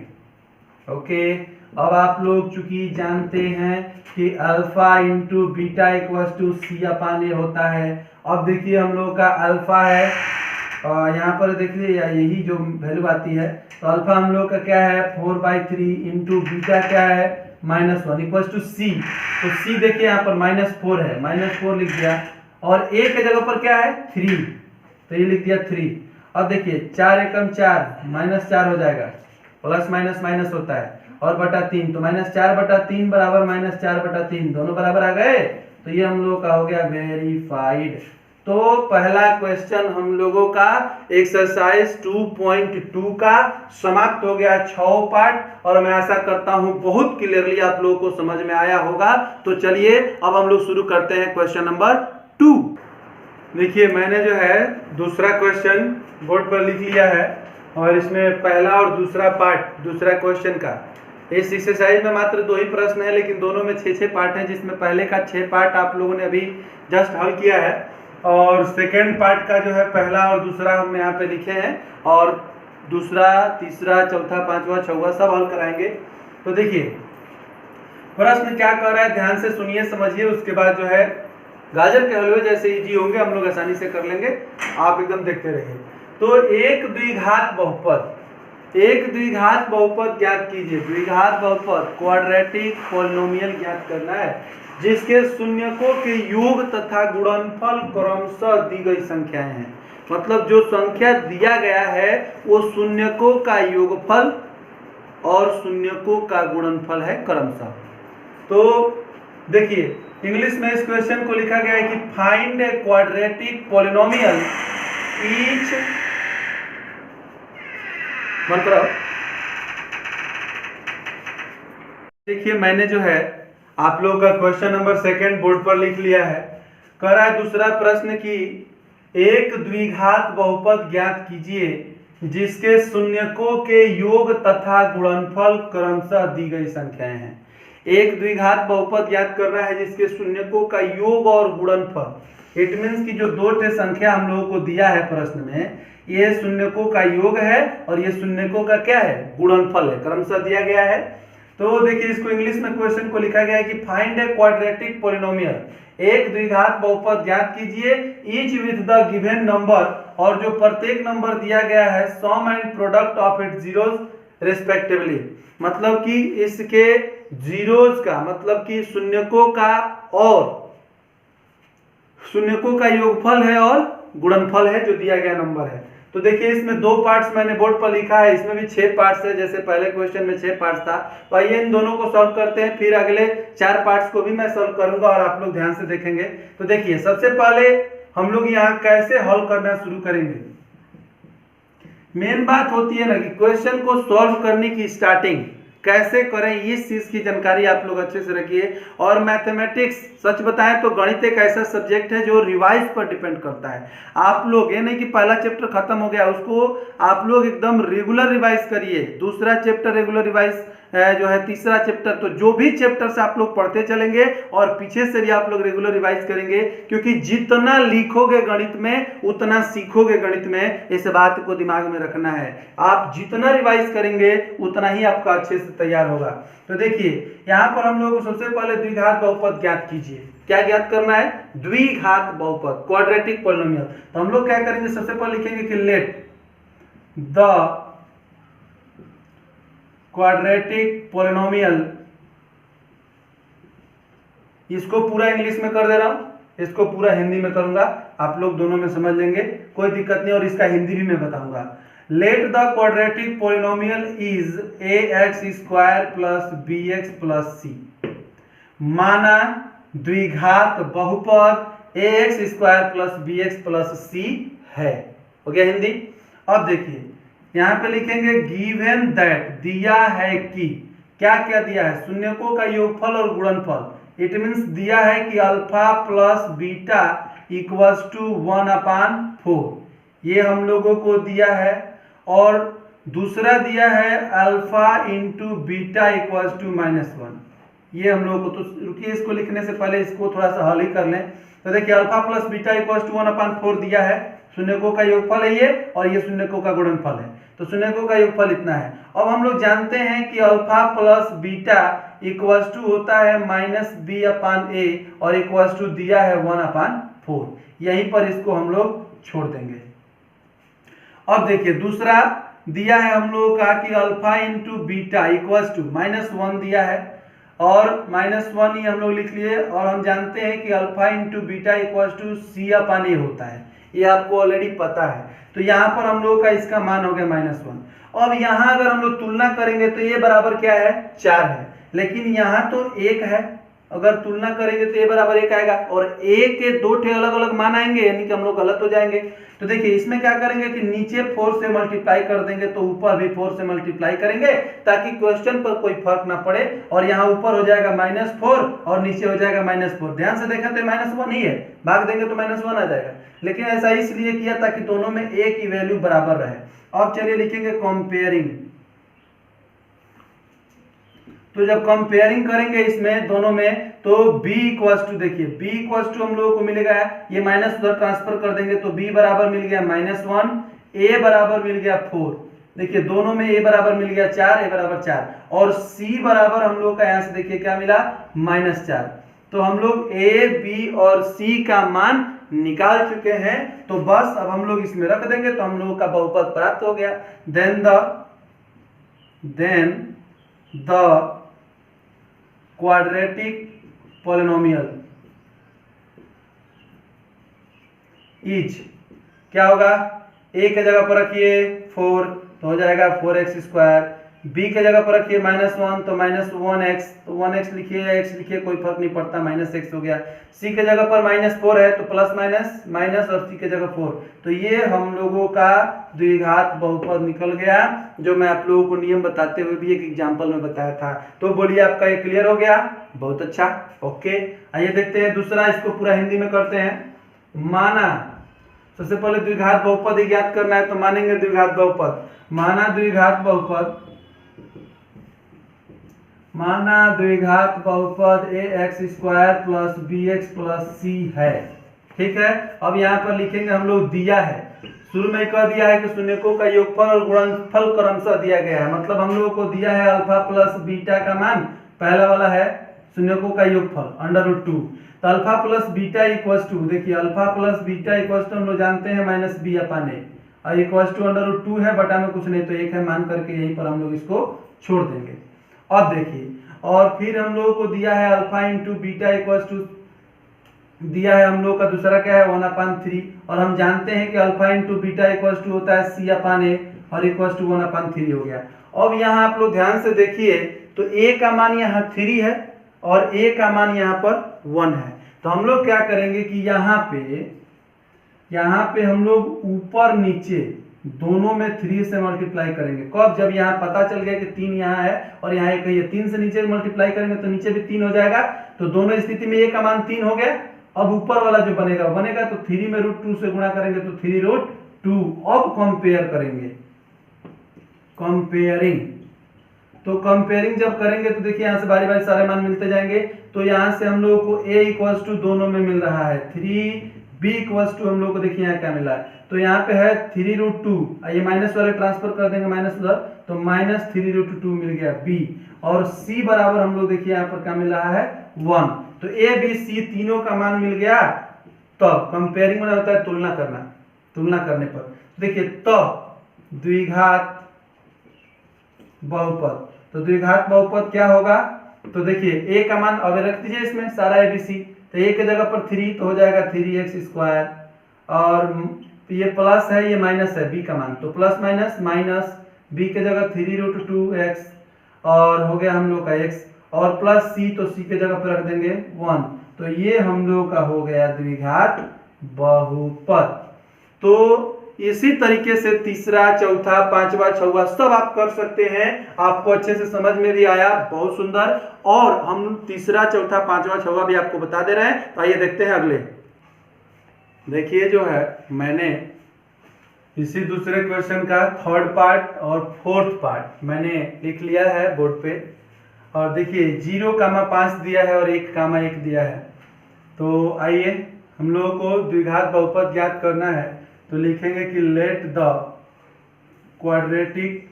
S1: ओके, अब आप लोग चूंकि जानते हैं कि alpha into beta equals to c/a होता है। अब देखिए हम लोग का अल्फा है, यहाँ पर देखिए यही जो वैल्यू आती है, तो अल्फा हम लोग का क्या है 4/3 इंटू बीटा क्या है -1 इक्वल्स टू c, तो c देखिए यहाँ पर -4 है, -4 लिख दिया, और a के जगह पर क्या है 3, तो ये लिख दिया 3। अब देखिए 4 एकम 4 -4 हो जाएगा, प्लस माइनस माइनस होता है, और बटा 3, तो -4/3 बराबर -4/3, दोनों बराबर आ गए, तो ये हम लोग का हो गया वेरीफाइड। तो पहला क्वेश्चन हम लोगों का एक्सरसाइज 2.2 का समाप्त हो गया, 6 पार्ट, और मैं आशा करता हूं बहुत क्लियरली आप लोगों को समझ में आया होगा। तो चलिए अब हम लोग शुरू करते हैं क्वेश्चन नंबर 2। देखिए मैंने जो है दूसरा क्वेश्चन बोर्ड पर लिख लिया है, और इसमें पहला और दूसरा पार्ट दूसरा क्वेश्चन का, इस एक्सरसाइज में मात्र 2 ही प्रश्न है, लेकिन दोनों में 6-6 पार्ट हैं, जिसमें पहले का 6 पार्ट आप लोगों ने अभी जस्ट हल किया है, और सेकेंड पार्ट का जो है पहला और दूसरा हम यहाँ पे लिखे हैं, और दूसरा, तीसरा, चौथा, पांचवा, छठवां सब हल कराएंगे। तो देखिए प्रश्न क्या कर रहा है, ध्यान से सुनिए समझिए, उसके बाद जो है गाजर के हलवे जैसे इजी होंगे, हम लोग आसानी से कर लेंगे, आप एकदम देखते रहिए। तो एक द्विघात बहुपद ज्ञात कीजिए। द्विघात बहुपद क्वाड्रेटिक पॉलिनोमियल ज्ञात करना है, जिसके शून्यकों के योग तथा गुणनफल क्रमशः दी गई संख्याएं हैं। मतलब जो संख्या दिया गया है वो शून्यकों का योगफल और शून्यकों का गुणनफल है क्रमशः। तो देखिए इंग्लिश में इस क्वेश्चन को लिखा गया है कि find a quadratic polynomial each मन करो। देखिए मैंने जो है आप लोगों का क्वेश्चन नंबर 2 बोर्ड पर लिख लिया है। कह रहा है दूसरा प्रश्न की एक द्विघात बहुपद ज्ञात कीजिए जिसके शून्यकों के योग तथा गुणनफल क्रमशः दी गई संख्याएं हैं। एक द्विघात बहुपद ज्ञात कर रहा है जिसके शून्यकों का योग और गुणनफल। इट मीन्स की जो दो संख्या हम लोगों को दिया है प्रश्न में, ये शून्यकों का योग है और ये शून्यकों का क्या है, गुणनफल है, क्रमशः दिया गया है। तो देखिए इसको इंग्लिश में क्वेश्चन को लिखा गया है कि फाइंड ए क्वाड्रेटिक पॉलिनोमियल, एक द्विघात बहुपद ज्ञात कीजिए each with the given number, और जो प्रत्येक नंबर दिया गया है sum and product of its zeros respectively. मतलब कि इसके जीरोस का मतलब कि शून्यकों का और शून्यकों का योगफल है और गुणनफल है जो दिया गया नंबर है। तो देखिए इसमें दो पार्ट्स मैंने बोर्ड पर लिखा है, इसमें भी 6 पार्ट्स है, जैसे पहले क्वेश्चन में 6 पार्ट्स था। तो आइए इन दोनों को सॉल्व करते हैं, फिर अगले 4 पार्ट्स को भी मैं सॉल्व करूंगा और आप लोग ध्यान से देखेंगे। तो देखिए सबसे पहले हम लोग यहाँ कैसे हल करना शुरू करेंगे। मेन बात होती है ना कि क्वेश्चन को सॉल्व करने की स्टार्टिंग कैसे करें, इस चीज की जानकारी आप लोग अच्छे से रखिए। और मैथमेटिक्स सच बताएं तो गणित एक ऐसा सब्जेक्ट है जो रिवाइज पर डिपेंड करता है। आप लोग ये नहीं कि पहला चैप्टर खत्म हो गया उसको आप लोग एकदम रेगुलर रिवाइज करिए, दूसरा चैप्टर रेगुलर रिवाइज जो है, तीसरा चैप्टर, तो जो भी चैप्टर से आप लोग पढ़ते चलेंगे और पीछे से भी आप लोग रेगुलर रिवाइज करेंगे, क्योंकि जितना लिखोगे गणित में उतना सीखोगे गणित में। इस बात को दिमाग में रखना है, आप जितना रिवाइज करेंगे उतना ही आपका अच्छे से तैयार होगा। तो देखिए यहाँ पर हम लोग सबसे पहले द्विघात बहुपद ज्ञात कीजिए। क्या ज्ञात करना है, द्विघात बहुपद, क्वाड्रेटिक पॉलिनोमियल। तो हम लोग क्या करेंगे, सबसे पहले लिखेंगे कि लेट द क्वाड्रेटिक पॉलिनोमियल, इसको पूरा इंग्लिश में कर दे रहा हूं, इसको पूरा हिंदी में करूंगा, आप लोग दोनों में समझ लेंगे, कोई दिक्कत नहीं, और इसका हिंदी भी मैं बताऊंगा। Let the quadratic polynomial is ax² plus bx plus c। माना द्विघात बहुपद ax² plus bx plus c है। हो गया हिंदी। अब देखिए यहां पे लिखेंगे गिवन दैट, दिया है कि, क्या क्या दिया है, शून्यकों का योगफल और गुणनफल। इट मीन्स दिया है कि alpha plus beta equals to 1/4, ये हम लोगों को दिया है। और दूसरा दिया है alpha into beta equals to -1, ये हम लोगों को। तो रुकिए इसको लिखने से पहले इसको थोड़ा सा हल ही कर लें। तो देखिए alpha plus beta equals to 1/4 दिया है, शून्यकों का योगफल है ये, और ये शून्यकों का गुणनफल है, तो शून्यकों का योगफल इतना है। अब हम लोग जानते हैं कि alpha plus beta equals to होता है -b/a और इक्वल्स टू दिया है 1/4, यहीं पर इसको हम लोग छोड़ देंगे। अब देखिए दूसरा दिया है हम लोगों का कि alpha into beta equals to -1 दिया है, और -1 ही हम लोग लिख लिए, और हम जानते हैं कि alpha into beta equals to c/a होता है, ये आपको ऑलरेडी पता है। तो यहाँ पर हम लोगों का इसका मान हो गया -1। अब यहाँ अगर हम लोग तुलना करेंगे तो ये बराबर क्या है, 4 है, लेकिन यहाँ तो 1 है, अगर तुलना करेंगे तो ये बराबर 1 आएगा, और a के दो अलग अलग मान आएंगे, यानी कि हम लोग गलत हो जाएंगे। तो देखिए इसमें क्या करेंगे कि नीचे 4 से मल्टीप्लाई कर देंगे, तो ऊपर भी 4 से मल्टीप्लाई करेंगे, ताकि क्वेश्चन पर कोई फर्क ना पड़े। और यहाँ ऊपर हो जाएगा -4 और नीचे हो जाएगा -4। ध्यान से देखा तो -1 ही है, भाग देंगे तो -1 आ जाएगा, लेकिन ऐसा इसलिए किया ताकि दोनों में a की वैल्यू बराबर रहे। अब चलिए लिखेंगे कंपेयरिंग। तो जब कंपेयरिंग करेंगे इसमें दोनों में, तो b इक्वल्स टू, देखिए b इक्वल्स टू हम लोगों को मिलेगा, ये माइनस उधर ट्रांसफर कर देंगे तो b बराबर मिल गया -1, a बराबर मिल गया 4। देखिए दोनों में a बराबर मिल गया 4, a बराबर 4, और c बराबर हम लोग का यहाँ से देखिए क्या मिला, -4। तो हम लोग a, b और c का मान निकाल चुके हैं। तो बस अब हम लोग इसमें रख देंगे तो हम लोगों का बहुपद प्राप्त हो गया। Then the quadratic polynomial is, क्या होगा, a के जगह पर रखिए 4, तो हो जाएगा 4x²
S2: b के जगह पर रखिए -1 तो -1x, तो 1x लिखिए या x लिखिए कोई फर्क नहीं पड़ता, -x हो गया। c के जगह पर -4 है तो प्लस माइनस माइनस और c के जगह 4, तो ये हम लोगों का द्विघात बहुपद निकल गया, जो मैं आप लोगों को नियम बताते हुए भी एक एग्जाम्पल में बताया था। तो बोलिए आपका ये क्लियर हो गया? बहुत अच्छा, ओके। आइए देखते हैं दूसरा, इसको पूरा हिंदी में करते हैं। माना, सबसे पहले द्विघात बहुपद ही ज्ञात करना है, तो मानेंगे द्विघात बहुपद। माना द्विघात बहुपद, माना द्विघात बहुपद ax² plus bx plus c है, ठीक है। अब यहाँ पर लिखेंगे हम लोग, दिया है, शुरू में कह दिया है कि शून्यकों का योगफल और गुणनफल क्रमशः दिया गया है, मतलब हम लोगों को दिया है अल्फा प्लस बीटा का मान, पहला वाला है शून्यकों का योगफल √2, तो alpha plus beta equal to, देखिए alpha plus beta equal to हम लोग जानते हैं -b/a और इक्वल टू √2 है, बटा में कुछ नहीं तो 1 है, मान करके यहीं पर हम लोग इसको छोड़ देंगे। अब देखिए, और फिर हम लोगों को दिया है alpha into beta equal to, दिया है हम लोग का दूसरा क्या है 1/3, और हम जानते हैं कि alpha into beta equal to होता है c/a और इक्वल टू 1/3 हो गया। अब यहाँ आप लोग ध्यान से देखिए, तो a का मान यहाँ 3 है और a का मान यहाँ पर 1 है, तो हम लोग क्या करेंगे कि यहाँ पे हम लोग ऊपर नीचे दोनों में 3 से मल्टीप्लाई करेंगे। कब? जब यहाँ पता चल गया कि 3 यहाँ है और यहाँ 1 है, 3 से नीचे मल्टीप्लाई करेंगे तो नीचे भी 3 हो जाएगा, तो दोनों स्थिति में a का मान 3 हो गया। अब ऊपर वाला जो बनेगा तो 3 में √2 से गुणा करेंगे तो 3√2। अब कंपेयर करेंगे, कंपेयरिंग, तो कंपेयरिंग जब करेंगे तो देखिए यहाँ से बारी बारी सारे मान मिलते जाएंगे, तो यहाँ से हम लोगों को a इक्वल्स टू दोनों में मिल रहा है 3, b इक्वल्स टू हम लोग को देखिए यहाँ क्या मिला है, तो यहाँ पे है 3√2, ये माइनस वाले ट्रांसफर कर देंगे माइनस उधर, तो -3√2 मिल गया b, और c बराबर हम लोग देखिए यहाँ पर क्या मिल रहा है 1, तो a b c तीनों का मान मिल गया। तब कंपेयरिंग में होता है तुलना करना, तुलना करने पर देखिए तब द्विघात बहुपद, तो द्विघात बहुपद क्या होगा, तो देखिए a का मान अब रख दीजिए इसमें सारा abc, तो a के जगह पर 3 तो हो जाएगा 3x², और ये प्लस है ये माइनस है b का मान, तो प्लस माइनस माइनस, b के जगह 3√2x और हो गया हम लोग का x, और प्लस c, तो c के जगह पर रख देंगे 1, तो ये हम लोग का हो गया द्विघात बहुपद। तो इसी तरीके से तीसरा, चौथा, पांचवा, छठवां सब आप कर सकते हैं, आपको अच्छे से समझ में भी आया, बहुत सुंदर। और हम तीसरा, चौथा, पांचवा, छठवां भी आपको बता दे रहे हैं, तो आइए देखते हैं अगले। देखिए जो है मैंने इसी दूसरे क्वेश्चन का थर्ड पार्ट और फोर्थ पार्ट मैंने लिख लिया है बोर्ड पे, और देखिए 0,5 दिया है और 1,1 दिया है। तो आइए हम लोगों को द्विघात बहुपद ज्ञात करना है, तो लिखेंगे कि let the quadratic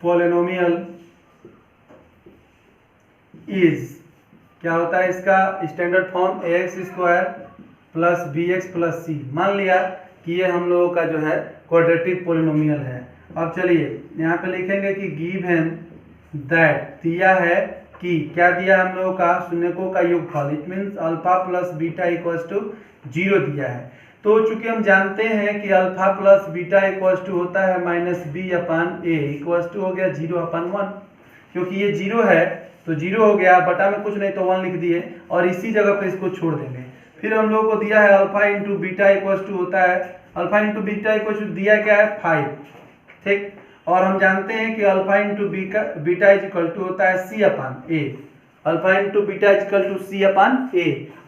S2: polynomial is, क्या होता है इसका standard form ax² plus bx plus c। मान लिया कि ये हम लोगों का जो है क्वाड्रेटिक पॉलिनोमियल है। अब चलिए यहाँ पे लिखेंगे कि गिवन दैट, दिया है कि, क्या दिया हम लोगों का शून्यकों का योगफल, it means alpha plus beta equals to 0 दिया है। तो चूंकि हम जानते हैं कि alpha plus beta equals to होता है -b/a इक्वल्स टू हो गया 0/1, क्योंकि ये 0 है तो 0 हो गया, बटा में कुछ नहीं तो 1 लिख दिए, और इसी जगह पे इसको छोड़ देंगे। फिर हम लोगों को दिया है alpha into beta equals to होता है, alpha into beta equals to दिया क्या है 5, ठीक, और हम जानते हैं कि alpha into beta is equal to होता है c/a, alpha into beta is equal to c/a,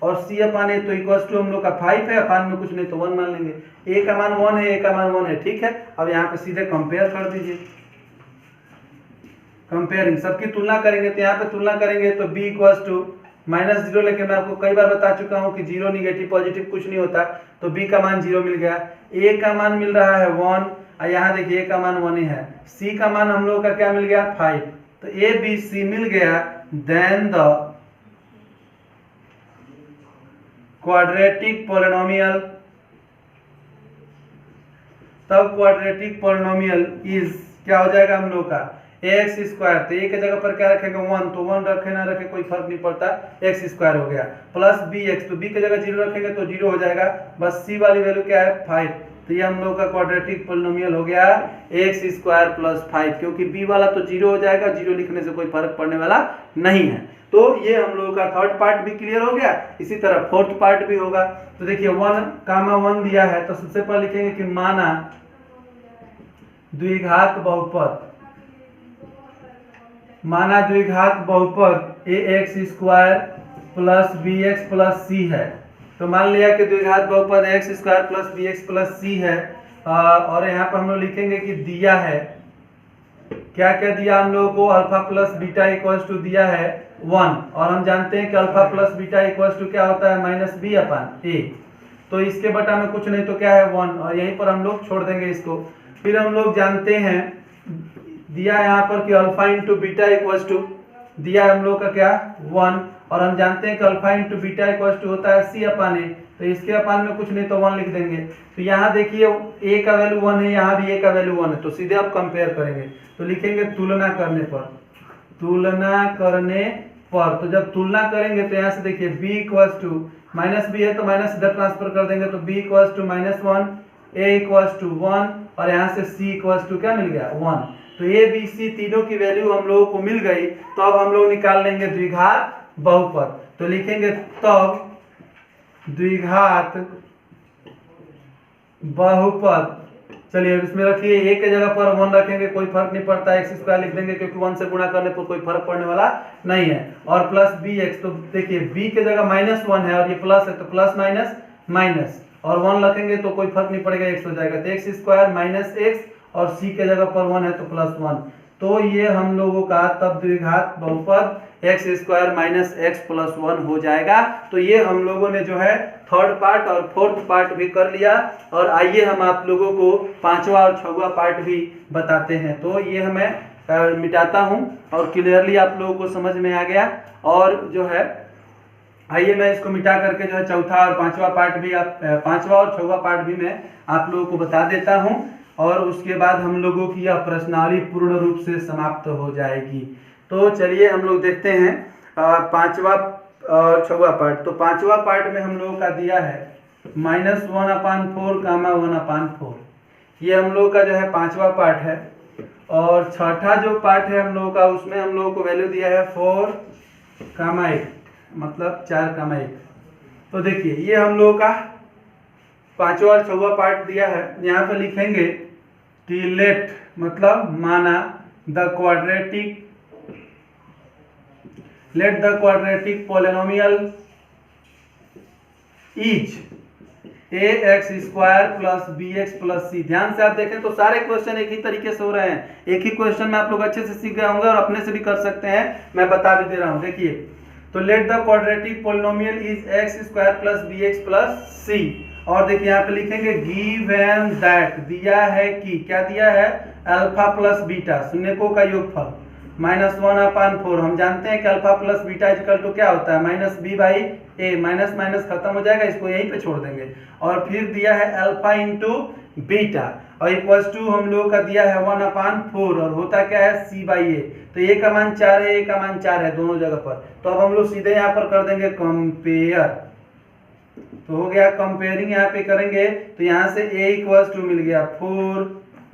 S2: और c/a तो इक्वल्स टू हम लोग का 5 है, अपान में कुछ नहीं तो 1 मान लेंगे, a का मान 1 है, a का मान 1 है, ठीक है। अब यहाँ पे सीधे कंपेयर कर दीजिए, कंपेयरिंग सबकी तुलना करेंगे, तो यहाँ पे तुलना करेंगे तो b इक्वल्स टू -0, लेकिन मैं आपको कई बार बता चुका हूँ कि 0 निगेटिव पॉजिटिव कुछ नहीं होता, तो b का मान 0 मिल गया, a का मान मिल रहा है 1, और यहाँ देखिए a का मान 1 ही है, c का मान हम लोग का क्या मिल गया 5, तो a b c मिल गया। देन द क्वाड्रेटिक पॉलिनोमियल, तब क्वाड्रेटिक पॉलिनोमियल इज क्या हो जाएगा हम लोग का ax², तो a के जगह पर क्या रखेंगे 1, तो 1 रखे ना रखे कोई फर्क नहीं पड़ता, x² हो गया, प्लस bx, तो b के जगह 0 रखेंगे तो 0 हो जाएगा, बस c वाली वैल्यू क्या है 5, तो ये हम लोग का क्वाड्रेटिक पोलिनोमियल हो गया एक्स स्क्वायर प्लस 5, क्योंकि बी वाला तो जीरो हो जाएगा, जीरो लिखने से कोई फर्क पड़ने वाला नहीं है। तो ये हम लोगों का थर्ड पार्ट भी क्लियर हो गया, इसी तरह फोर्थ पार्ट भी होगा। तो देखिए 1, 1 दिया है, तो सबसे पहले लिखेंगे कि माना द्विघात बहुपद, माना द्विघात बहुपद a x square plus B x plus c है। तो मान लिया कि द्विघात बहुपद x square plus B x plus c है, और यहाँ पर हम लोग लिखेंगे कि दिया है, क्या क्या दिया हम लोगों को, alpha plus beta equals to दिया है 1, और हम जानते हैं कि alpha plus beta equals to क्या होता है माइनस बी अपन ए। तो इसके बटा में कुछ नहीं तो क्या है 1, और यहीं पर हम लोग छोड़ देंगे इसको। फिर हम लोग जानते हैं दिया है यहाँ पर कि alpha into beta equals to दिया है हम लोग का क्या 1, और हम जानते हैं कि alpha into beta equals to होता है सी अपान ए, तो इसके अपान में कुछ नहीं तो 1 लिख देंगे। तो यहाँ देखिए ए का वैल्यू 1 है, यहाँ भी ए का वैल्यू 1 है, तो सीधे आप कंपेयर करेंगे। तो लिखेंगे तुलना करने पर, तुलना करने पर, तो जब तुलना करेंगे तो यहाँ से देखिए b equals to minus b है तो माइनस इधर ट्रांसफर कर देंगे, तो b equals to -1, a equals to 1, और यहाँ से c इक्वल्स टू क्या मिल गया 1। तो a b c तीनों की वैल्यू हम लोगों को मिल गई। तो अब हम लोग निकाल लेंगे द्विघात बहुपद, तो लिखेंगे तब द्विघात बहुपद, चलिए इसमें रखिए a के जगह पर 1 रखेंगे, कोई फर्क नहीं पड़ता, एक्स स्क्वायर लिख देंगे क्योंकि 1 से गुणा करने पर कोई फर्क पड़ने वाला नहीं है, और प्लस बी एक्स, तो देखिए b के जगह -1 है और ये प्लस है, तो प्लस माइनस माइनस, और 1 रखेंगे तो कोई फर्क नहीं पड़ेगा, एक्स हो जाएगा, तो एक्स स्क्वायर माइनस एक्स, और c के जगह पर 1 है तो +1। तो ये हम लोगों का तब द्विघात बहुपद x square minus x plus 1 हो जाएगा। तो ये हम लोगों ने जो है थर्ड पार्ट और फोर्थ पार्ट भी कर लिया, और आइए हम आप लोगों को पांचवा और छठवां पार्ट भी बताते हैं। तो ये मैं मिटाता हूं और क्लियरली आप लोगों को समझ में आ गया, और जो है आइए मैं इसको मिटा करके जो है चौथा और पांचवा पार्ट भी पांचवा और छठवां पार्ट भी मैं आप लोगों को बता देता हूं, और उसके बाद हम लोगों की यह प्रश्नावली पूर्ण रूप से समाप्त हो जाएगी। तो चलिए हम लोग देखते हैं पांचवा और छठवां पार्ट। तो पांचवा पार्ट में हम लोगों का दिया है -1/4, 1/4, ये हम लोग का जो है पांचवा पार्ट है, और छठा जो पार्ट है हम लोगों का उसमें हम लोगों को वैल्यू दिया है 4, 1, मतलब 4, 1। तो देखिए ये हम लोगों का पांचवा और छठवां पार्ट दिया है। यहाँ पे लिखेंगे कि लेट, मतलब माना the quadratic polynomial is ax square plus bx plus c। ध्यान से आप देखें तो सारे क्वेश्चन एक ही तरीके से हो रहे हैं, एक ही क्वेश्चन में आप लोग अच्छे से सीख गए होंगे और अपने से भी कर सकते हैं, मैं बता भी दे रहा हूं। देखिए तो let the quadratic polynomial is x square plus bx plus c, और देखिए यहाँ पे लिखेंगे गिवन दैट, दिया है कि, क्या दिया है, अल्फा प्लस बीटा, शून्यकों का योगफल -1/4। हम जानते हैं कि alpha plus beta equal to क्या होता है -b/a, माइनस माइनस खत्म हो जाएगा, इसको यहीं पे छोड़ देंगे। और फिर दिया है अल्फा इंटू बीटा, और इक्वल्स टू हम लोगों का दिया है 1/4, और होता क्या है c/a। तो a का मान 4 है, a का मान 4 है दोनों जगह पर। तो अब हम लोग सीधे यहाँ पर कर देंगे कंपेयर, तो हो गया कंपेयरिंग, यहाँ पे करेंगे तो यहाँ से a इक्वल्स टू मिल गया 4,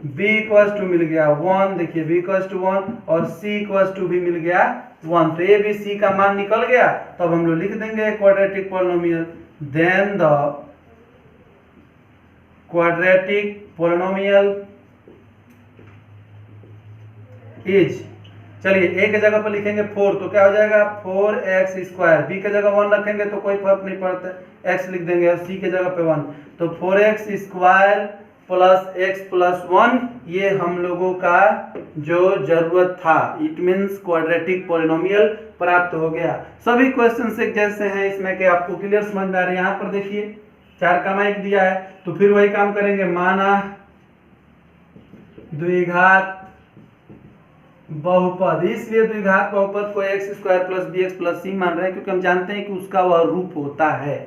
S2: b इक्वल्स टू मिल गया 1, देखिए b इक्वल्स टू 1, और c इक्वल्स टू भी मिल गया 1। तो a b c का मान निकल गया, तब हम लोग लिख देंगे quadratic polynomial, then the quadratic polynomial is, चलिए a के जगह पर लिखेंगे 4, तो क्या हो जाएगा 4x स्क्वायर, b के जगह 1 रखेंगे तो कोई फर्क नहीं पड़ता, x लिख देंगे, और c के जगह पे 1, तो 4x square plus x plus 1, ये हम लोगों का जो जरूरत था, इट मीन्स क्वाड्रेटिक पोलिनोमियल प्राप्त हो गया। सभी क्वेश्चन एक जैसे हैं इसमें कि आपको क्लियर समझ में आ रहा है। यहाँ पर देखिए 4, 1 दिया है, तो फिर वही काम करेंगे, माना द्विघात बहुपद, इसलिए द्विघात बहुपद को x square plus bx plus c मान रहे हैं क्योंकि हम जानते हैं कि उसका वह रूप होता है।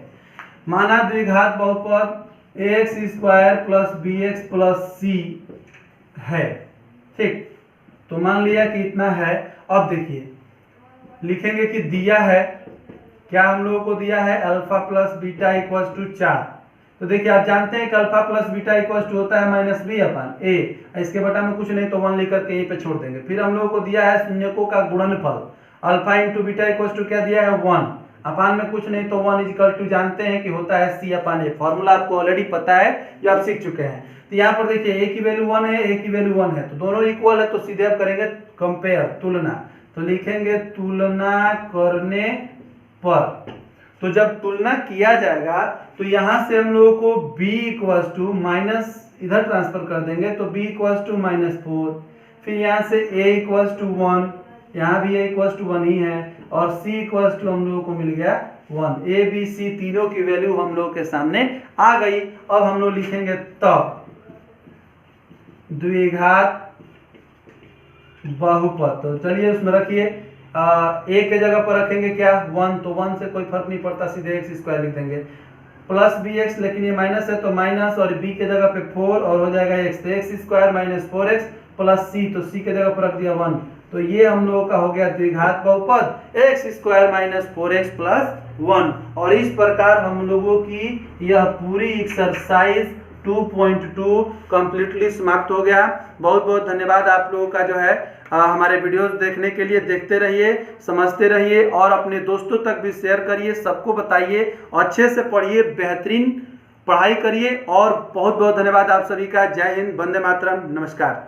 S2: माना द्विघात बहुपद x square plus bx plus c है, ठीक, तो मान लिया कि इतना है। अब देखिए लिखेंगे कि दिया है, क्या हम लोगों को दिया है, alpha plus beta equals to 4, तो देखिए आप जानते हैं कि alpha plus beta equal to होता है माइनस बी अपन ए, इसके बटा में कुछ नहीं तो 1 लेकर के यहीं पे छोड़ देंगे। फिर हम लोगों को दिया है शून्यकों का गुणनफल, alpha into beta equal to क्या दिया है 1, अपान में कुछ नहीं तो 1 इक्वल टू जानते हैं कि होता है सी अपान ए, फॉर्मूला आपको ऑलरेडी पता है जो आप सीख चुके हैं। तो यहाँ पर देखिए ए की वैल्यू 1 है, ए की वैल्यू 1 है, तो दोनों इक्वल है, तो सीधे आप करेंगे कंपेयर, तुलना, तो लिखेंगे तुलना करने पर। तो जब तुलना किया जाएगा तो यहां से हम लोगों को b इक्वल्स टू माइनस इधर ट्रांसफर कर देंगे, तो b इक्वल्स टू -4, फिर यहां से a इक्वल्स टू 1, यहाँ भी a इक्वल्स टू 1 ही है, और c इक्वल्स टू हम लोगों को मिल गया 1। a b c तीनों की वैल्यू हम लोग के सामने आ गई। अब हम लोग लिखेंगे तब द्विघात बहुपद, तो चलिए उसमें रखिए a के जगह पर रखेंगे क्या 1, तो 1 से कोई फर्क नहीं पड़ता, सीधे x स्क्वायर लिख देंगे, प्लस bx, लेकिन ये माइनस है तो माइनस, और b के जगह पे 4 और हो जाएगा x, तो x square minus 4x plus c, तो c के जगह पर रख दिया 1, तो ये हम लोगों का हो गया द्विघात बहुपद x square minus 4x plus 1। और इस प्रकार हम लोगों की यह पूरी एक्सरसाइज 2.2 कंप्लीटली समाप्त हो गया। बहुत बहुत धन्यवाद आप लोगों का जो है हमारे वीडियोस देखने के लिए। देखते रहिए, समझते रहिए और अपने दोस्तों तक भी शेयर करिए, सबको बताइए, अच्छे से पढ़िए, बेहतरीन पढ़ाई करिए। और बहुत बहुत धन्यवाद आप सभी का। जय हिंद, वंदे मातरम, नमस्कार।